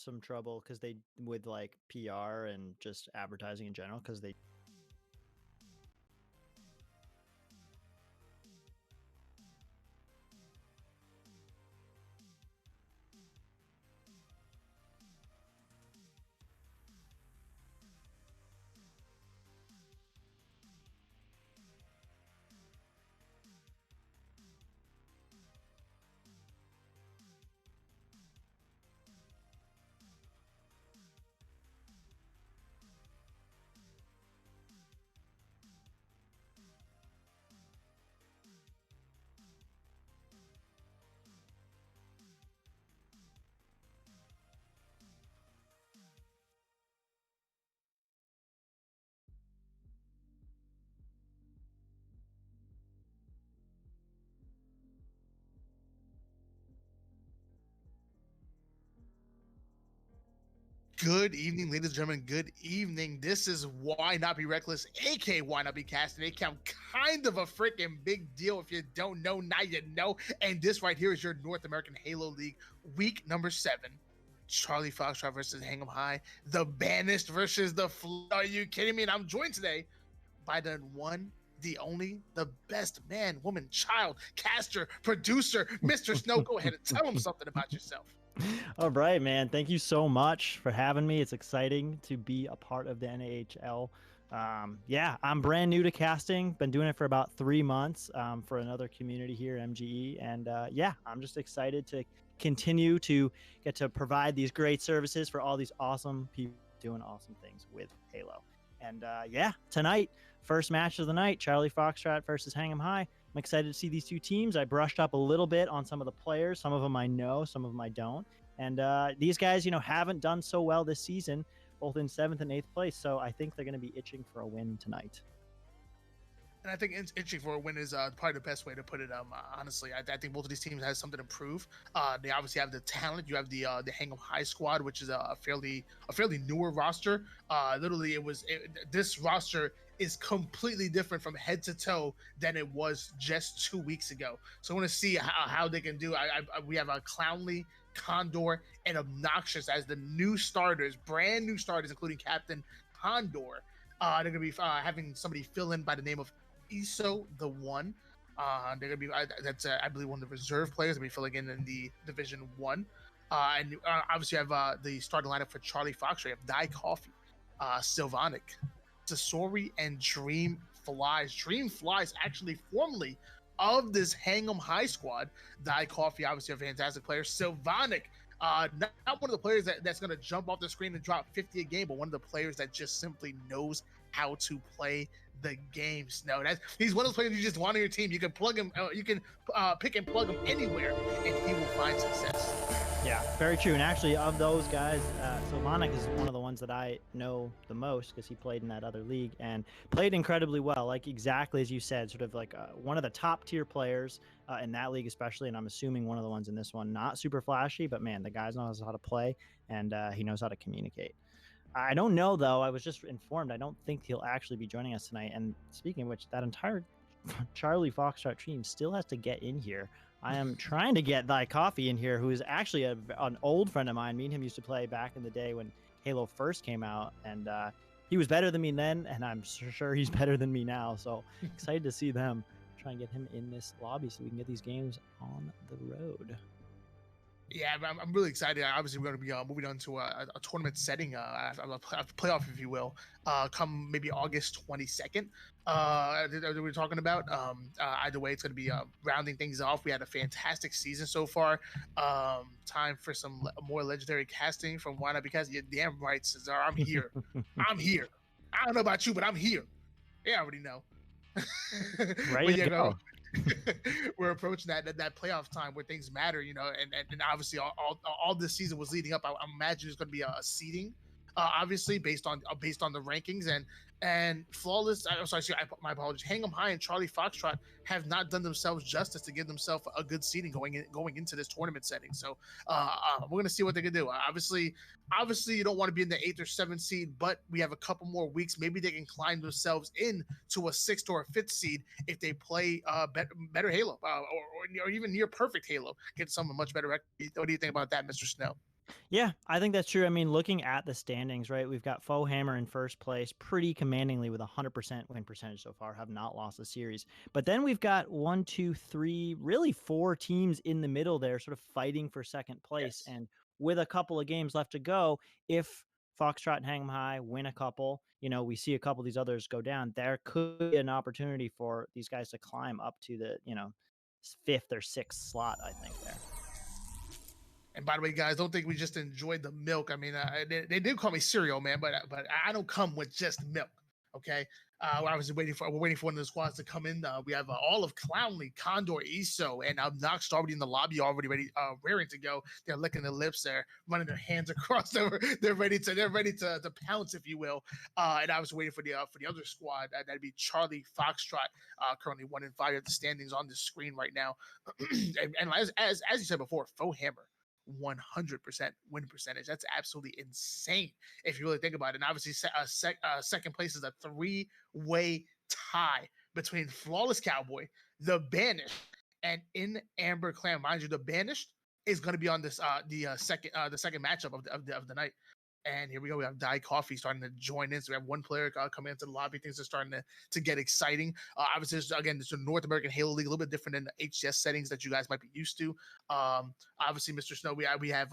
some trouble because they with like PR and just advertising in general because they Good evening, ladies and gentlemen. Good evening. This is Why Not Be Reckless, aka Why Not Be Casting. They count kind of a freaking big deal. If you don't know, now you know. And this right here is your North American Halo League, week number 7. Charlie Foxtrot versus Hang'em High. The Banished versus the Flood. Are you kidding me? And I'm joined today by the one, the only, the best man, woman, child, caster, producer, Mr. Snow. Go ahead and tell him something about yourself. All right, man. Thank you so much for having me. It's exciting to be a part of the NAHL. Yeah, I'm brand new to casting. Been doing it for about 3 months for another community here at MGE. And yeah, I'm just excited to continue to get to provide these great services for all these awesome people doing awesome things with Halo. And yeah, tonight, first match of the night, Charlie Foxtrot versus Hang'em High. I'm excited to see these two teams. I brushed up a little bit on some of the players. Some of them I know, some of them I don't. And these guys, haven't done so well this season, both in 7th and 8th place. So I think they're going to be itching for a win tonight. And I think itching for a win is probably the best way to put it. Honestly, I think both of these teams have something to prove. They obviously have the talent. You have the Hang'em High squad, which is a fairly newer roster. Literally, this roster is completely different from head to toe than it was just 2 weeks ago. So I want to see how they can do. We have a Clownly, Condor, and Obnoxious as the new starters, brand new starters, including Captain Condor. They're going to be having somebody fill in by the name of ISO the One. They're gonna be that's I believe one of the reserve players to be filling in the Division 1. And obviously you have the starting lineup for Charlie Fox. You have Die Coffee, Sylvanic, Sasori, and Dream Flies. Dream Flies actually formerly of this Hang'em High squad. Die Coffee, obviously a fantastic player. Sylvanic, not one of the players that's going to jump off the screen and drop 50 a game, but one of the players that just simply knows how to play the game. No, he's one of those players you just want on your team. You can plug him, you can pick and plug him anywhere, and he will find success. Yeah, very true. And actually, of those guys, Sylvanic is one of the ones that I know the most because he played in that other league and played incredibly well. Like exactly as you said, sort of like one of the top tier players in that league, especially. And I'm assuming one of the ones in this one, not super flashy, but man, the guy knows how to play and he knows how to communicate. I don't know, though. I was just informed. I don't think he'll actually be joining us tonight. And speaking of which, that entire Charlie Foxtrot team still has to get in here. I am trying to get Die Coffee in here, who is actually an old friend of mine. Me and him used to play back in the day when Halo first came out. And he was better than me then, and I'm sure he's better than me now. So excited to see them. Try and get him in this lobby so we can get these games on the road. Yeah, I'm really excited. Obviously, we're going to be moving on to a tournament setting, a playoff, if you will, come maybe August 22nd. That we're talking about. Either way, it's going to be rounding things off. We had a fantastic season so far. Time for some more legendary casting from Why Not Be Casting. You're damn right, Cesar. I'm here. I'm here. I don't know about you, but I'm here. Yeah, I already know. Ready to go. We're approaching that playoff time where things matter, and obviously all this season was leading up. I imagine there's going to be a seeding, obviously based on the rankings and flawless. I'm sorry, my apologies. Hang'em High and Charlie Foxtrot have not done themselves justice to give themselves a good seeding going into this tournament setting. So we're going to see what they can do. Obviously, you don't want to be in the 8th or 7th seed, but we have a couple more weeks. Maybe they can climb themselves in to a 6th or a 5th seed if they play better Halo or even near perfect Halo. Get someone much better record. What do you think about that, Mr. Snow? Yeah, I think that's true. I mean, looking at the standings, right? We've got Fohammer in first place pretty commandingly with a 100% win percentage so far, have not lost a series. But then we've got one, two, three, really four teams in the middle there, sort of fighting for second place. Yes. And with a couple of games left to go, if Foxtrot and Hang 'em High win a couple, we see a couple of these others go down, there could be an opportunity for these guys to climb up to the, fifth or sixth slot, I think, there. And by the way, guys, don't think we just enjoyed the milk. I mean, they did call me cereal, man, but I don't come with just milk. Okay, we're waiting for one of the squads to come in. We have all of Clownly, Condor, Iso, and Nox already in the lobby, already ready, raring to go. They're licking their lips, they're running their hands across. They're ready to pounce, if you will. And I was waiting for the other squad. That'd be Charlie Foxtrot, currently 1-5 at the standings on the screen right now. And as you said before, Faux Hammer 100% win percentage. That's absolutely insane if you really think about it. And obviously, second place is a three-way tie between Flawless Cowboy, the Banished, and In Amber Clan. Mind you, the Banished is going to be on this the second matchup of the night. And here we go. We have Die Coffee starting to join in. So we have one player coming into the lobby. Things are starting to get exciting. Obviously, again, this is a North American Halo League, a little bit different than the HCS settings that you guys might be used to. Obviously, Mr. Snow, we have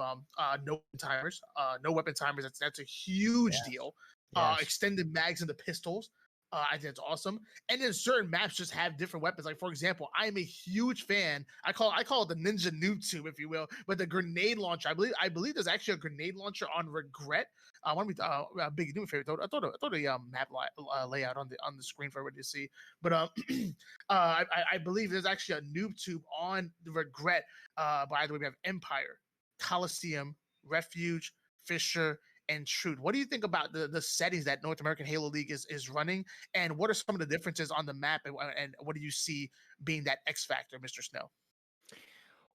no timers, no weapon timers. That's a huge Yes. deal. Yes. Extended mags into pistols. I think that's awesome. And then certain maps just have different weapons. Like for example, I am a huge fan. I call it the Ninja Noob Tube, if you will. But the grenade launcher, I believe there's actually a grenade launcher on Regret. One of my big new favorite. I thought a map layout on the screen for everybody to see. But I believe there's actually a Noob Tube on the Regret. By the way, we have Empire, Coliseum, Refuge, Fisher, and Truth. What do you think about the settings that North American Halo League is running, and what are some of the differences on the map, and what do you see being that X factor, Mr. Snow?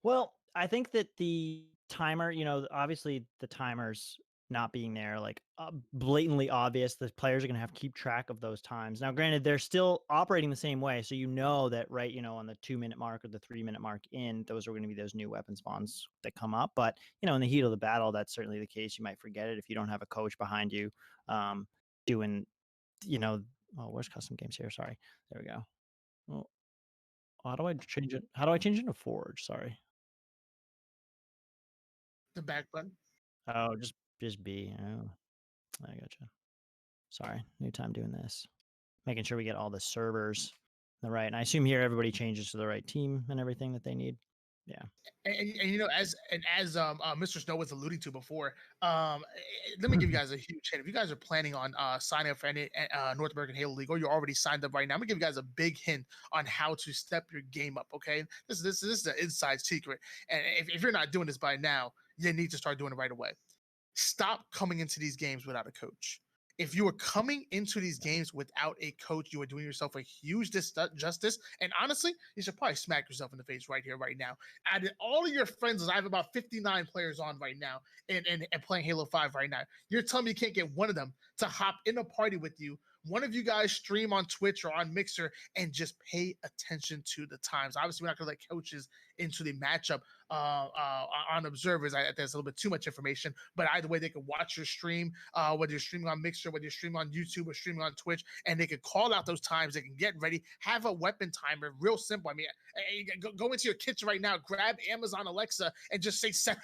Well, I think that the timer, obviously the timers not being there, like blatantly obvious, the players are going to have to keep track of those times. Now, granted, they're still operating the same way. So, that, right, on the 2 minute mark or the 3 minute mark in, those are going to be those new weapon spawns that come up. But, in the heat of the battle, that's certainly the case. You might forget it if you don't have a coach behind you doing, oh, where's custom games here? Sorry. There we go. Well, how do I change it? How do I change it to Forge? Sorry. The back button. Oh, just B. Oh, I gotcha. Sorry, new time doing this. Making sure we get all the servers the right. And I assume here everybody changes to the right team and everything that they need. Yeah. As Mr. Snow was alluding to before, let me give you guys a huge hint. If you guys are planning on signing up for any North American Halo League, or you're already signed up right now, I'm gonna give you guys a big hint on how to step your game up. Okay, this is an inside secret, and if you're not doing this by now, you need to start doing it right away. Stop coming into these games without a coach. If you are coming into these games without a coach, you are doing yourself a huge disjustice. And honestly, you should probably smack yourself in the face right here, right now. Out of all of your friends, I have about 59 players on right now and playing Halo 5 right now. You're telling me you can't get one of them to hop in a party with you. One of you guys stream on Twitch or on Mixer and just pay attention to the times. Obviously, we're not going to let coaches into the matchup on observers. That's a little bit too much information, but either way, they can watch your stream, whether you're streaming on Mixer, whether you're streaming on YouTube or streaming on Twitch, and they can call out those times. They can get ready, have a weapon timer, real simple. I mean, go into your kitchen right now, grab Amazon Alexa, and just say set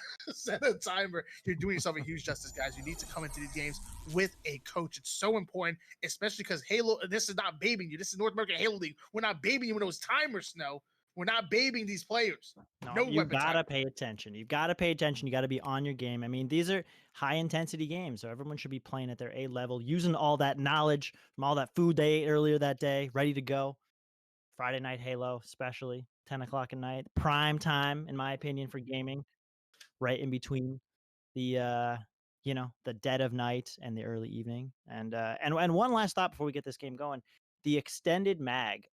a timer. You're doing yourself a huge justice, guys. You need to come into these games with a coach. It's so important, especially because Halo. This is not babying you. This is North American Halo League. We're not babying you with those timers, Snow. We're not babying these players. No, No you weapon gotta timer. pay attention. You've got to pay attention. You got to be on your game. I mean, these are high intensity games, so everyone should be playing at their A level, using all that knowledge from all that food they ate earlier that day, ready to go. Friday night Halo, especially 10 o'clock at night, prime time, in my opinion, for gaming, right in between the dead of night and the early evening. And one last thought before we get this game going. The extended mag,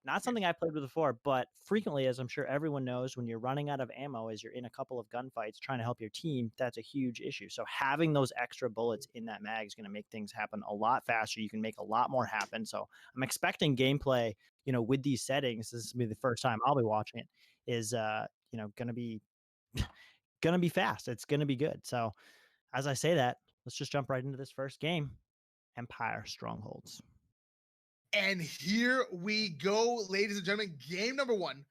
not something I played with before, but frequently, as I'm sure everyone knows, when you're running out of ammo as you're in a couple of gunfights trying to help your team, that's a huge issue. So having those extra bullets in that mag is going to make things happen a lot faster. You can make a lot more happen. So I'm expecting gameplay, with these settings. This is be the first time I'll be watching it. Is going to be going to be fast. It's going to be good. So as I say that, let's just jump right into this first game. Empire Strongholds. And here we go, ladies and gentlemen. Game number one,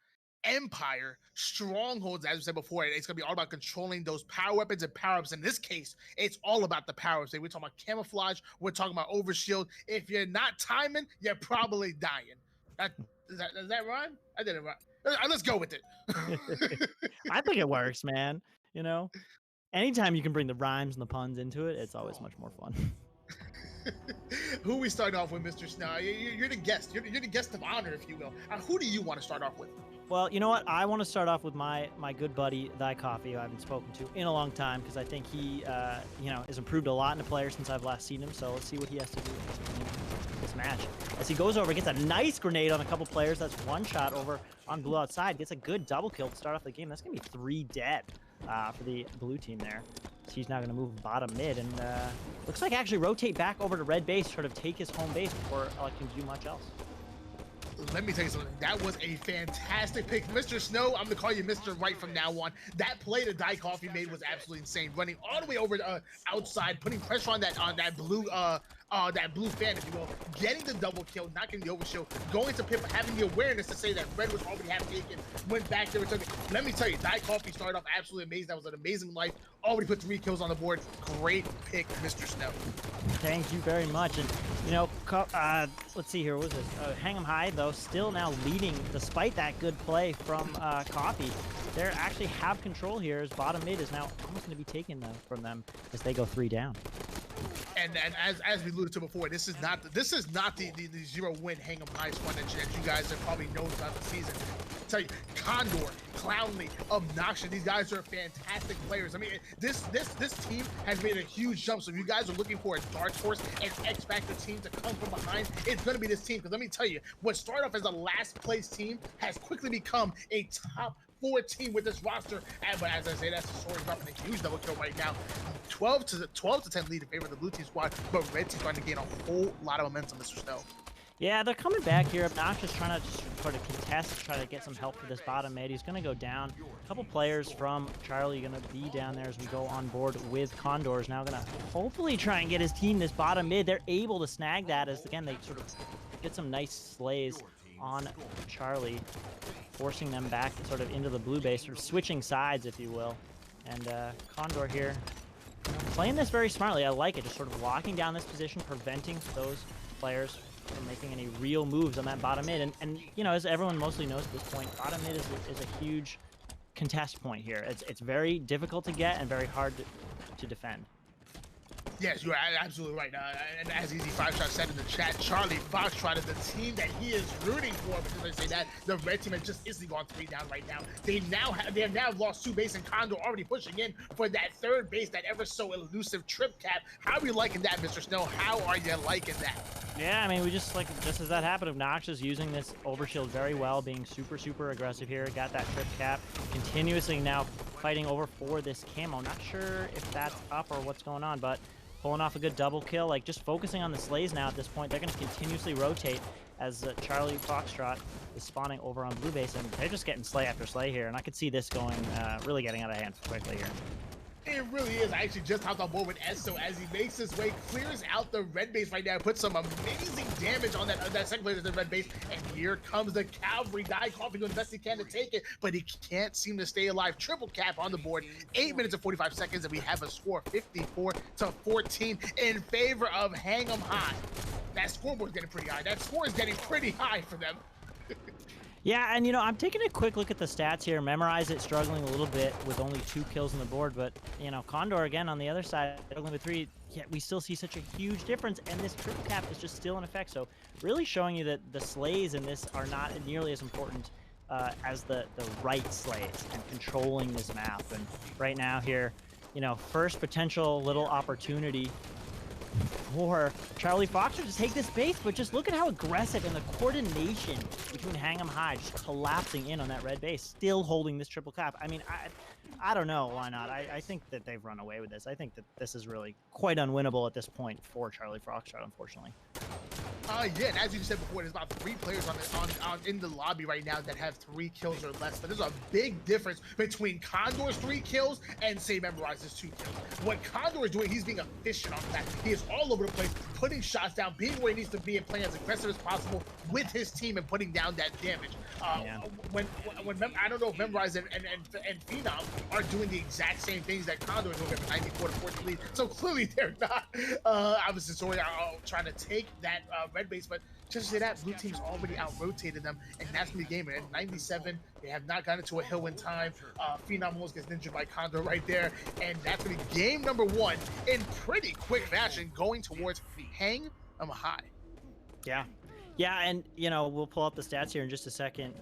Empire Strongholds. As we said before, it's going to be all about controlling those power weapons and power ups. In this case, it's all about the power ups. We're talking about camouflage. We're talking about overshield. If you're not timing, you're probably dying. Does that rhyme? I did it right. Let's go with it. I think it works, man. You know, anytime you can bring the rhymes and the puns into it, it's always much more fun. Who we start off with, Mr. Snow? You're the guest. You're the guest of honor, if you will. Who do you want to start off with? Well, you know what? I want to start off with my good buddy Thy Coffee, who I haven't spoken to in a long time, because I think he, has improved a lot in the player since I've last seen him. So let's see what he has to do in this match. As he goes over, gets a nice grenade on a couple players. That's one shot over on blue outside. Gets a good double kill to start off the game. That's gonna be 3 dead for the blue team there. So he's now going to move bottom mid and looks like actually rotate back over to red base, sort of take his home base before electing to do much else. Let me tell you something. That was a fantastic pick. Mr. Snow, I'm going to call you Mr. Right from now on. That play that Thy Coffee made was absolutely insane. Running all the way over outside, putting pressure on that blue fan, if you will, getting the double kill, not getting the overshield, going to Pip, having the awareness to say that red was already half taken, went back there, took it. Let me tell you, Thy Coffee started off absolutely amazing. That was an amazing life. Already put 3 kills on the board. Great pick, Mr. Snow. Thank you very much. And, let's see here. What was this? Hang 'em High, though, still now leading despite that good play from Coffee. They actually have control here as bottom mid is now almost going to be taken from them as they go 3 down. And as we alluded to before, this is not the 0-win Hang 'em High squad that you guys have probably known throughout the season. I tell you, Condor, Clownly, Obnoxious, these guys are fantastic players. I mean, this team has made a huge jump. So if you guys are looking for a dark horse and X Factor team to come from behind, it's going to be this team. Because let me tell you, what started off as a last place team has quickly become a top 4 team with this roster. But as I say, that's the story, dropping a huge double kill right now. 12 to 10 lead in favor of the blue team squad, but red team's starting to gain a whole lot of momentum, Mr. Snow. Yeah, they're coming back here. Obnoxious trying to just sort of contest, try to get some help for this bottom mid. He's going to go down. A couple players from Charlie going to be down there as we go on board with Condors. Now going to hopefully try and get his team this bottom mid. They're able to snag that as, again, they sort of get some nice slays on Charlie, forcing them back sort of into the blue base, sort of switching sides, if you will. And Condor here, playing this very smartly. I like it, just sort of locking down this position, preventing those players from making any real moves on that bottom mid. And as everyone mostly knows at this point, bottom mid is a huge contest point here. It's very difficult to get and very hard to defend. Yes, you're absolutely right. And as Easy 5 Shot said in the chat, Charlie Foxtrot is the team that he is rooting for, because they say that the red team has just instantly gone 3 down right now. They have now lost 2 base, and Condor already pushing in for that 3rd base, that ever so elusive trip cap. How are you liking that, Mr. Snow? How are you liking that? Yeah, I mean, we just as that happened, Obnoxious using this overshield very well, being super, super aggressive here. Got that trip cap, continuously now fighting over for this camo. Not sure if that's up or what's going on, but pulling off a good double kill, like just focusing on the slays now at this point. They're going to continuously rotate as Charlie Foxtrot is spawning over on blue base, and they're just getting slay after slay here. And I could see this going, really getting out of hand quickly here. It really is. I actually just hopped on board with Esso as he makes his way, clears out the red base right now, puts some amazing damage on that second player to the red base, and here comes the cavalry. Thy Coffee doing the best he can to take it, but he can't seem to stay alive. Triple cap on the board, 8 minutes and 45 seconds, and we have a score 54-14 in favor of Hang 'em High. That scoreboard's getting pretty high. That score is getting pretty high for them. Yeah, and I'm taking a quick look at the stats here. Memorize it, struggling a little bit with only 2 kills on the board, but Condor again on the other side, struggling with 3. Yet we still see such a huge difference, and this triple cap is just still in effect. So really showing you that the slays in this are not nearly as important as the right slays and controlling this map. And right now here, first potential little opportunity for Charlie Foxer to take this base, but just look at how aggressive and the coordination between Hang 'em High just collapsing in on that red base, still holding this triple cap. I mean, I don't know why not. I think that they've run away with this. I think that this is really quite unwinnable at this point for Charlie Foxtrot, unfortunately. Yeah, and as you said before, there's about 3 players on in the lobby right now that have 3 kills or less. But there's a big difference between Condor's 3 kills and say Memorize's 2 kills. What Condor is doing, he's being efficient on that. He is all over the place, putting shots down, being where he needs to be, and playing as aggressive as possible with his team and putting down that damage. When I don't know if Memorize and Phenom are doing the exact same things that Condor is doing at 94 to 14 lead. So clearly they're not. Obviously, sorry, trying to take that red base, but just to say that blue team's already out-rotated them, and that's gonna be the game. At 97, they have not gotten to a hill in time. Phenom almost gets ninja by Condor right there, and that's gonna be game number 1 in pretty quick fashion, going towards Hang 'em High. Yeah, and you know, we'll pull up the stats here in just a second,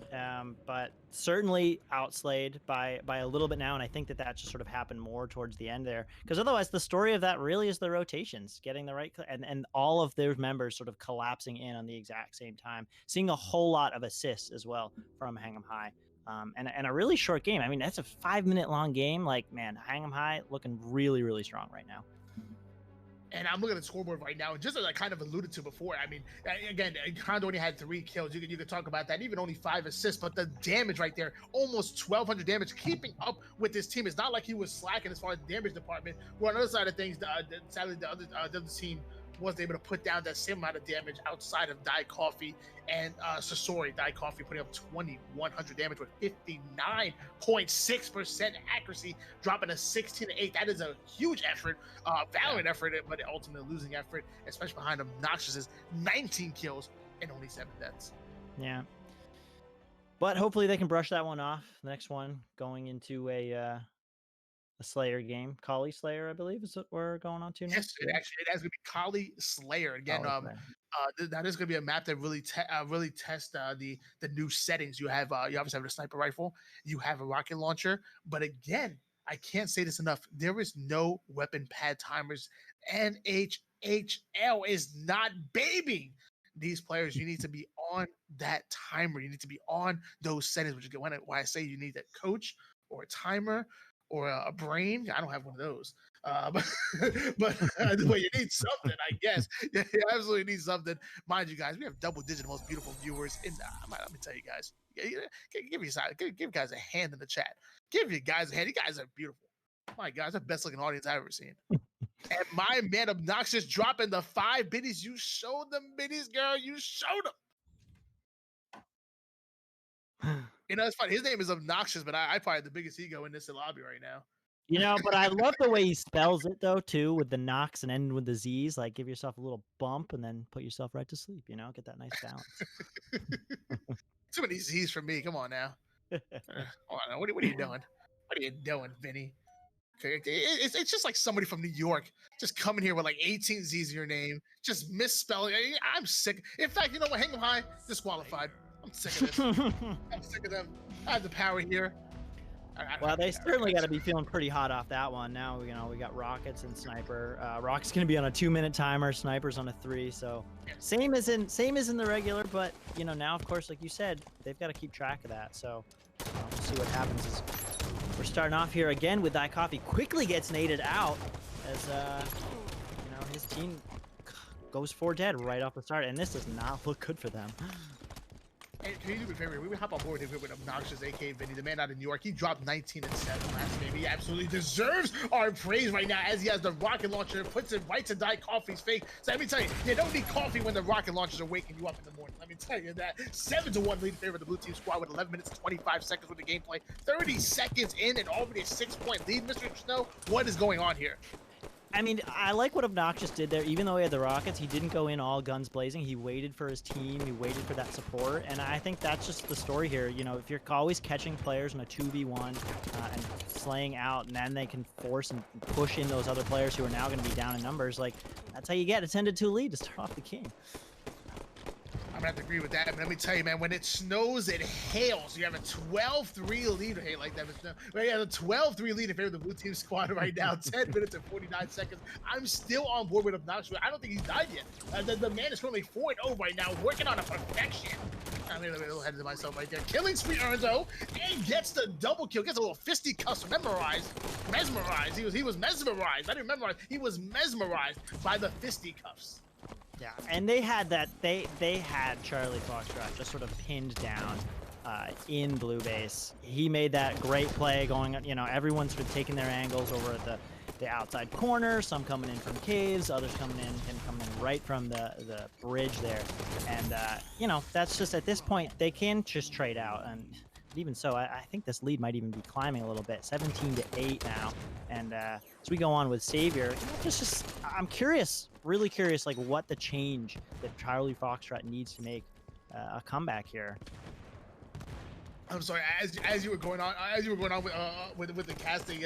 but certainly outslayed by a little bit now, and I think that just sort of happened more towards the end there, because otherwise the story of that really is the rotations, getting the right, and all of their members sort of collapsing in on the exact same time, seeing a whole lot of assists as well from Hang 'em High. And a really short game. I mean, that's a 5-minute long game. Like, man, Hang 'em High looking really, really strong right now. And I'm looking at the scoreboard right now, and just as I kind of alluded to before, I mean, again, Condor only had 3 kills. You could talk about that, even only 5 assists, but the damage right there, almost 1,200 damage, keeping up with this team. It's not like he was slacking as far as the damage department. Well, on the other side of things, sadly, the other team wasn't able to put down that same amount of damage outside of Die Coffee and Sasori. Die Coffee putting up 2,100 damage with 59.6% accuracy, dropping a 16-8. That is a huge effort, valiant effort, but ultimately losing effort, especially behind Obnoxious's 19 kills and only 7 deaths. Yeah. But hopefully they can brush that one off. The next one going into a Slayer game. Kali Slayer, I believe, is what we're going on to next. Yes, it has going to be Kali Slayer again. That is going to be a map that really tests the new settings. You have you obviously have a sniper rifle, you have a rocket launcher, but again, I can't say this enough. There is no weapon pad timers. NAHL is not babying these players. You need to be on that timer. You need to be on those settings, which is why I say you need a coach or a timer or a brain. I don't have one of those. But well, you need something, I guess. You absolutely need something. Mind you, guys, we have double-digit most beautiful viewers. Let me tell you guys, give guys a hand in the chat. Give you guys a hand. You guys are beautiful. My God, it's the best-looking audience I've ever seen. And my man Obnoxious dropping the 5 biddies. You showed them biddies, girl. You showed them. You know, it's funny. His name is Obnoxious, but I probably have the biggest ego in this lobby right now. You know, but I love the way he spells it, though, too, with the Nox and end with the Z's. Like, give yourself a little bump and then put yourself right to sleep, you know? Get that nice balance. Too many Z's for me. Come on now. What are you doing? What are you doing, Vinny? It's just like somebody from New York just coming here with like 18 Z's in your name, just misspelling. I'm sick. In fact, you know what? Hang 'em High, disqualified. I'm sick of this. I'm sick of them. I have the power here. Well, they certainly got to be feeling pretty hot off that one. Now, you know, we got Rockets and Sniper. Rocket's going to be on a 2-minute timer. Sniper's on a 3. So same as in the regular, but you know, now of course, like you said, they've got to keep track of that. So we'll see what happens. As we're starting off here again with Die Coffee. Quickly gets naded out as you know, his team goes 4 dead right off the start, and this does not look good for them. Hey, can you do me a favor? We would hop on board here with Obnoxious, aka Vinny, the man out of New York. He dropped 19 and 7 last game. He absolutely deserves our praise right now, as he has the rocket launcher, puts it right to Die Coffee's face. So let me tell you, you don't need coffee when the rocket launchers are waking you up in the morning. Let me tell you that. 7-1 lead in favor of the blue team squad with 11 minutes and 25 seconds with the gameplay. 30 seconds in and already a 6-point lead. Mr. Snow, what is going on here? I mean, I like what Obnoxious did there. Even though he had the Rockets, he didn't go in all guns blazing. He waited for his team. He waited for that support. And I think that's just the story here. You know, if you're always catching players in a 2v1 and slaying out, and then they can force and push in those other players who are now going to be down in numbers, like, that's how you get a 10-2 lead to start off the game. I'm gonna have to agree with that. But let me tell you, man, when it snows, it hails. You have a 12-3 lead. Hey, like that. But you have a 12-3 lead in favor of the blue team squad right now. 10 minutes and 49 seconds. I'm still on board with Obnoxious. I don't think he's died yet. The man is currently 4-0 right now, working on a perfection. I mean, a little ahead of myself right there. Killing spree Ernzo and gets the double kill. Gets a little fisticuffs. Mesmerized. He was mesmerized. I didn't memorize. He was mesmerized by the fisticuffs. Yeah, and they had that. They had Charlie Foxtrot just sort of pinned down in blue base. He made that great play going. Everyone's sort of taking their angles over at the outside corner. Some coming in from caves, others coming in, him coming in right from the bridge there. And that's just at this point they can just trade out. And even so, I think this lead might even be climbing a little bit, 17-8 now. And as we go on with Savior, I'm curious, really curious, like what the change that Charlie Foxtrot needs to make a comeback here. I'm sorry. As you were going on, with the casting,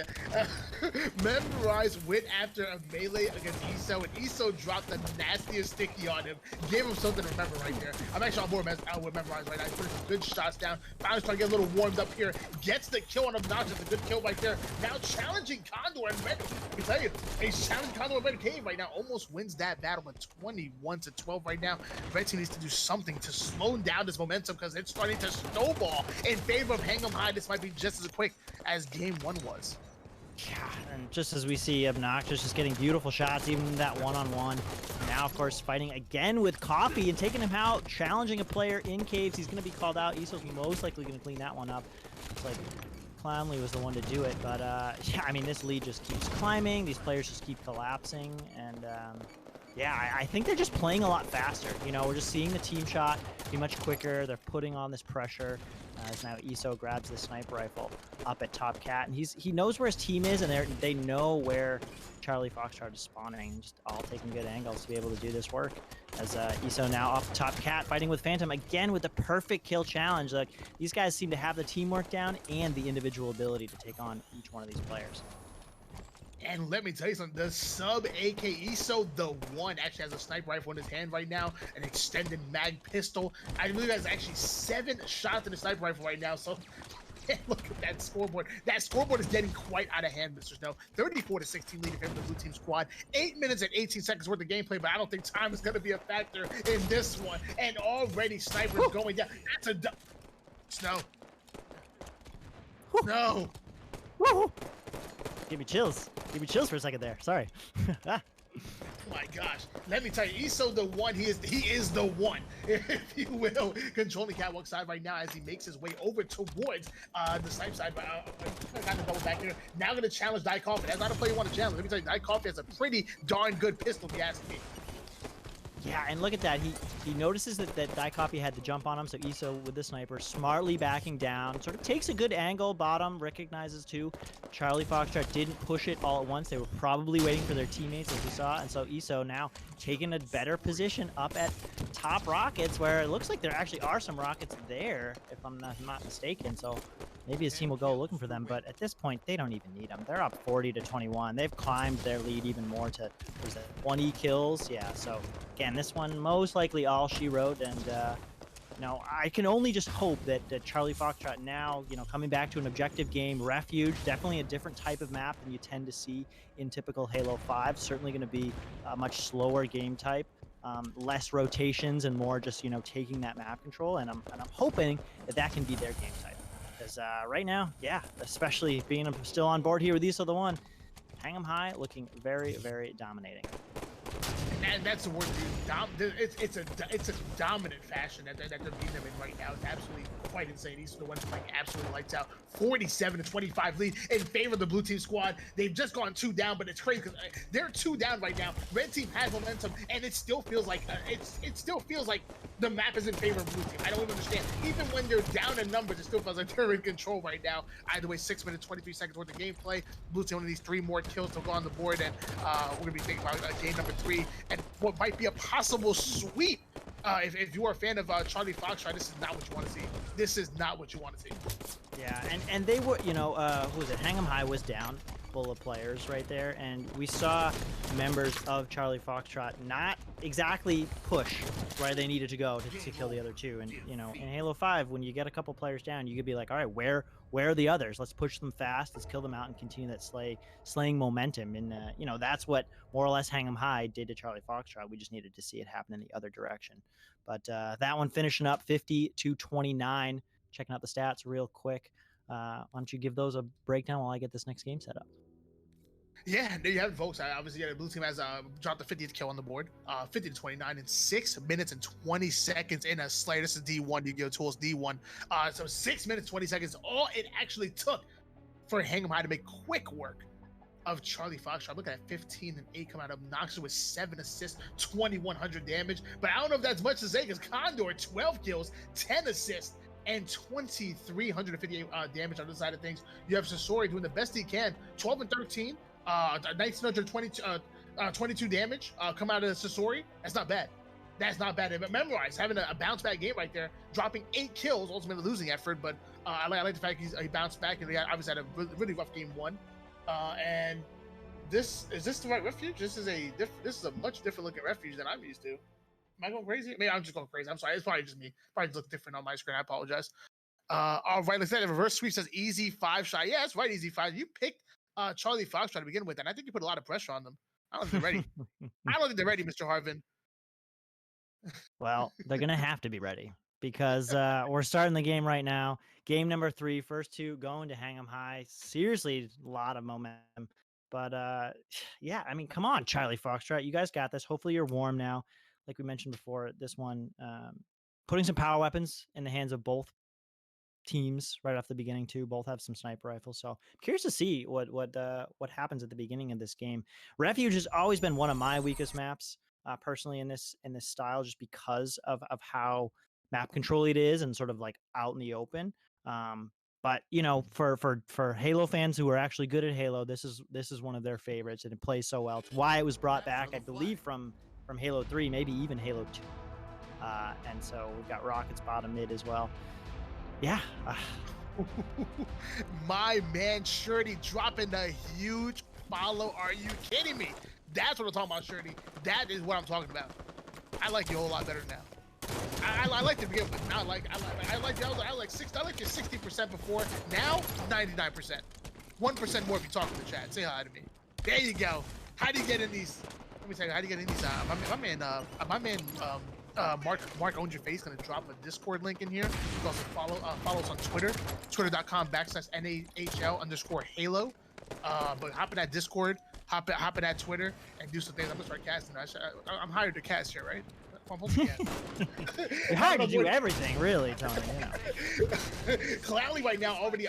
Memorize went after a melee against Iso, and Iso dropped the nastiest sticky on him. Gave him something to remember right there. I'm actually on board with Memorize right now. He's putting some good shots down. Finally trying to get a little warmed up here. Gets the kill on Obnoxious. A good kill right there. Now challenging Condor and Red. Let me tell you, he's challenging Condor and Red Cave right now. Almost wins that battle at 21-12 right now. Red Team needs to do something to slow down this momentum because it's starting to snowball in favor of Hang 'em High. This might be just as quick as game one was. Yeah, and just as we see Obnoxious just getting beautiful shots, even that one-on-one. Now, of course, fighting again with Coffee and taking him out, challenging a player in caves. He's going to be called out. Iso's most likely going to clean that one up. It's like Clownley was the one to do it. But, yeah, I mean, this lead just keeps climbing. These players just keep collapsing. And, yeah, I think they're just playing a lot faster. We're just seeing the team shot be much quicker. They're putting on this pressure. As now Iso grabs the sniper rifle up at Top Cat, and he knows where his team is, and they know where Charlie Foxtrot is spawning. Just all taking good angles to be able to do this work. As Iso now off Top Cat, fighting with Phantom again with the perfect kill challenge. Like, these guys seem to have the teamwork down and the individual ability to take on each one of these players. And let me tell you something, the sub AK Iso, the one, actually has a sniper rifle in his hand right now, an extended mag pistol. I believe has actually 7 shots in the sniper rifle right now. So look at that scoreboard. That scoreboard is getting quite out of hand, Mr. Snow. 34-16 lead in favor of the blue team squad. 8 minutes and 18 seconds worth of gameplay, but I don't think time is going to be a factor in this one. And already snipers going down. That's a Snow. No. Woo! Give me chills. Give me chills for a second there. Sorry. Oh my gosh, let me tell you, Iso the one, he is the one, if you will, controlling Catwalk side right now as he makes his way over towards the snipe side. But I'm kind of double back here. Now going to challenge Die Coffee. That's not a player you want to challenge. Let me tell you, Die Coffee has a pretty darn good pistol, if you ask me. Yeah, and look at that. He notices that Die Copy had to jump on him, so Iso with the sniper smartly backing down, sort of takes a good angle. Bottom recognizes too. Charlie Foxtrot didn't push it all at once. They were probably waiting for their teammates, as we saw, and so Iso now taking a better position up at top rockets, where it looks like there actually are some rockets there, if I'm not mistaken. So maybe his team will go looking for them, but at this point, they don't even need them. They're up 40-21. They've climbed their lead even more to, what is that, 20 kills? Yeah, so again, this one most likely all she wrote, and I can only just hope that Charlie Foxtrot now, coming back to an objective game, Refuge, definitely a different type of map than you tend to see in typical Halo 5. Certainly going to be a much slower game type, less rotations, and more just taking that map control. And I'm hoping that can be their game type. Because right now, yeah, especially being still on board here with Iso the One, Hang 'em High looking very, very dominating. And that's the word, dude. It's a dominant fashion that they're beating them in right now. It's absolutely quite insane. These are the ones playing absolutely lights out. 47-25 lead in favor of the blue team squad. They've just gone 2 down, but it's crazy because they're 2 down right now. Red team has momentum, and it still feels like the map is in favor of blue team. I don't even understand. Even when they're down in numbers, it still feels like they're in control right now. Either way, 6 minutes 23 seconds worth of gameplay. Blue team only needs 3 more kills to go on the board, and we're gonna be thinking about game number 3 and what might be a possible sweep. If you are a fan of Charlie Foxtrot, this is not what you want to see. This is not what you want to see. Yeah, and they were, who was it? Hang 'em High was down, full of players right there, and we saw members of Charlie Foxtrot not exactly push where they needed to go to kill the other two. And in Halo 5, when you get a couple players down, you could be like, all right, where are the others? Let's push them fast, let's kill them out and continue that slaying momentum. And that's what more or less Hang 'em High did to Charlie Foxtrot. We just needed to see it happen in the other direction. But that one finishing up 50-29. Checking out the stats real quick. Why don't you give those a breakdown while I get this next game set up? Yeah, there you have it, folks. Obviously, the blue team has dropped the 50th kill on the board, 50 to 29 in 6 minutes and 20 seconds in a Slayer. This is D1, Yu-Gi-Oh! Tools D1. So 6 minutes, 20 seconds, all it actually took for Hang'em High to make quick work of Charlie Foxtrot. Look at that, 15 and 8 come out of Noxus with 7 assists, 2,100 damage. But I don't know if that's much to say because Condor, 12 kills, 10 assists, and 2,358 damage on the side of things. You have Sasori doing the best he can, 12 and 13, 1,922 damage come out of Sasori. That's not bad. That's not bad. But Memorize having a bounce back game right there, dropping 8 kills, ultimately losing effort. But I like the fact he bounced back, and he obviously had a really rough game 1. And is this the right refuge? This is a much different looking refuge than I'm used to. Am I going crazy? Maybe I'm just going crazy. I'm sorry. It's probably just me. Probably just look different on my screen. I apologize. All right, let's say the reverse sweep says easy 5 shot. Yeah, that's right, easy 5. You picked Charlie Foxtrot to begin with, and I think you put a lot of pressure on them. I don't think they're ready. I don't think they're ready, Mr. Harvin. Well, they're gonna have to be ready because we're starting the game right now. Game number 3, first 2 going to Hang'em High. Seriously, a lot of momentum. But yeah, I mean, come on, Charlie Foxtrot, you guys got this. Hopefully, you're warm now. Like we mentioned before, this one putting some power weapons in the hands of both teams right off the beginning too. Both have some sniper rifles, so I'm curious to see what happens at the beginning of this game. Refuge has always been one of my weakest maps, personally in this style, just because of how map control it is and sort of like out in the open. But you know, for Halo fans who are actually good at Halo, this is one of their favorites, and it plays so well. It's why it was brought back, I believe, from Halo 3, maybe even Halo 2. And so we've got rockets bottom mid as well. Yeah. My man Shirty dropping a huge follow. Are you kidding me? That's what I'm talking about, Shirty. That is what I'm talking about. I like you a whole lot better now. I like to begin with. Now I like you 60% before. Now 99%. 1% more if you talk in the chat. Say hi to me. There you go. How do you get in these? Let me tell you how do you get in these. My man Mark Owns Your Face gonna drop a Discord link in here. You can also follow us on Twitter, twitter.com/NAHL_Halo. But hop in that Discord, hop in that Twitter, and do some things. I'm gonna start casting. I'm hired to cast here, right? You're hired to do everything, really, Tony. Yeah. Clowney right now already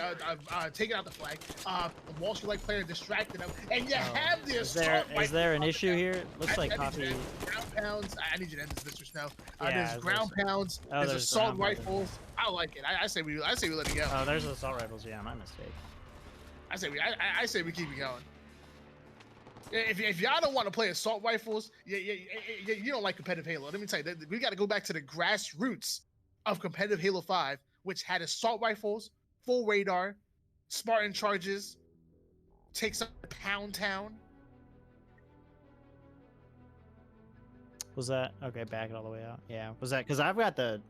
taking out the flag. The Wall Street like player distracted him, and you have the assault. Is there an issue here? It looks like coffee. Ground pounds. I need you to end this, Mr. Snow. Yeah, there's ground pounds. There's assault rifles. I like it. I say we let it go. Oh, there's assault rifles. Yeah, my mistake. I say we keep it going. If y'all don't want to play assault rifles, you don't like competitive Halo. Let me tell you, we got to go back to the grassroots of competitive Halo 5, which had assault rifles, full radar, Spartan charges, takes up Pound Town. Was that okay? Back it all the way out. Yeah. Was that because I've got the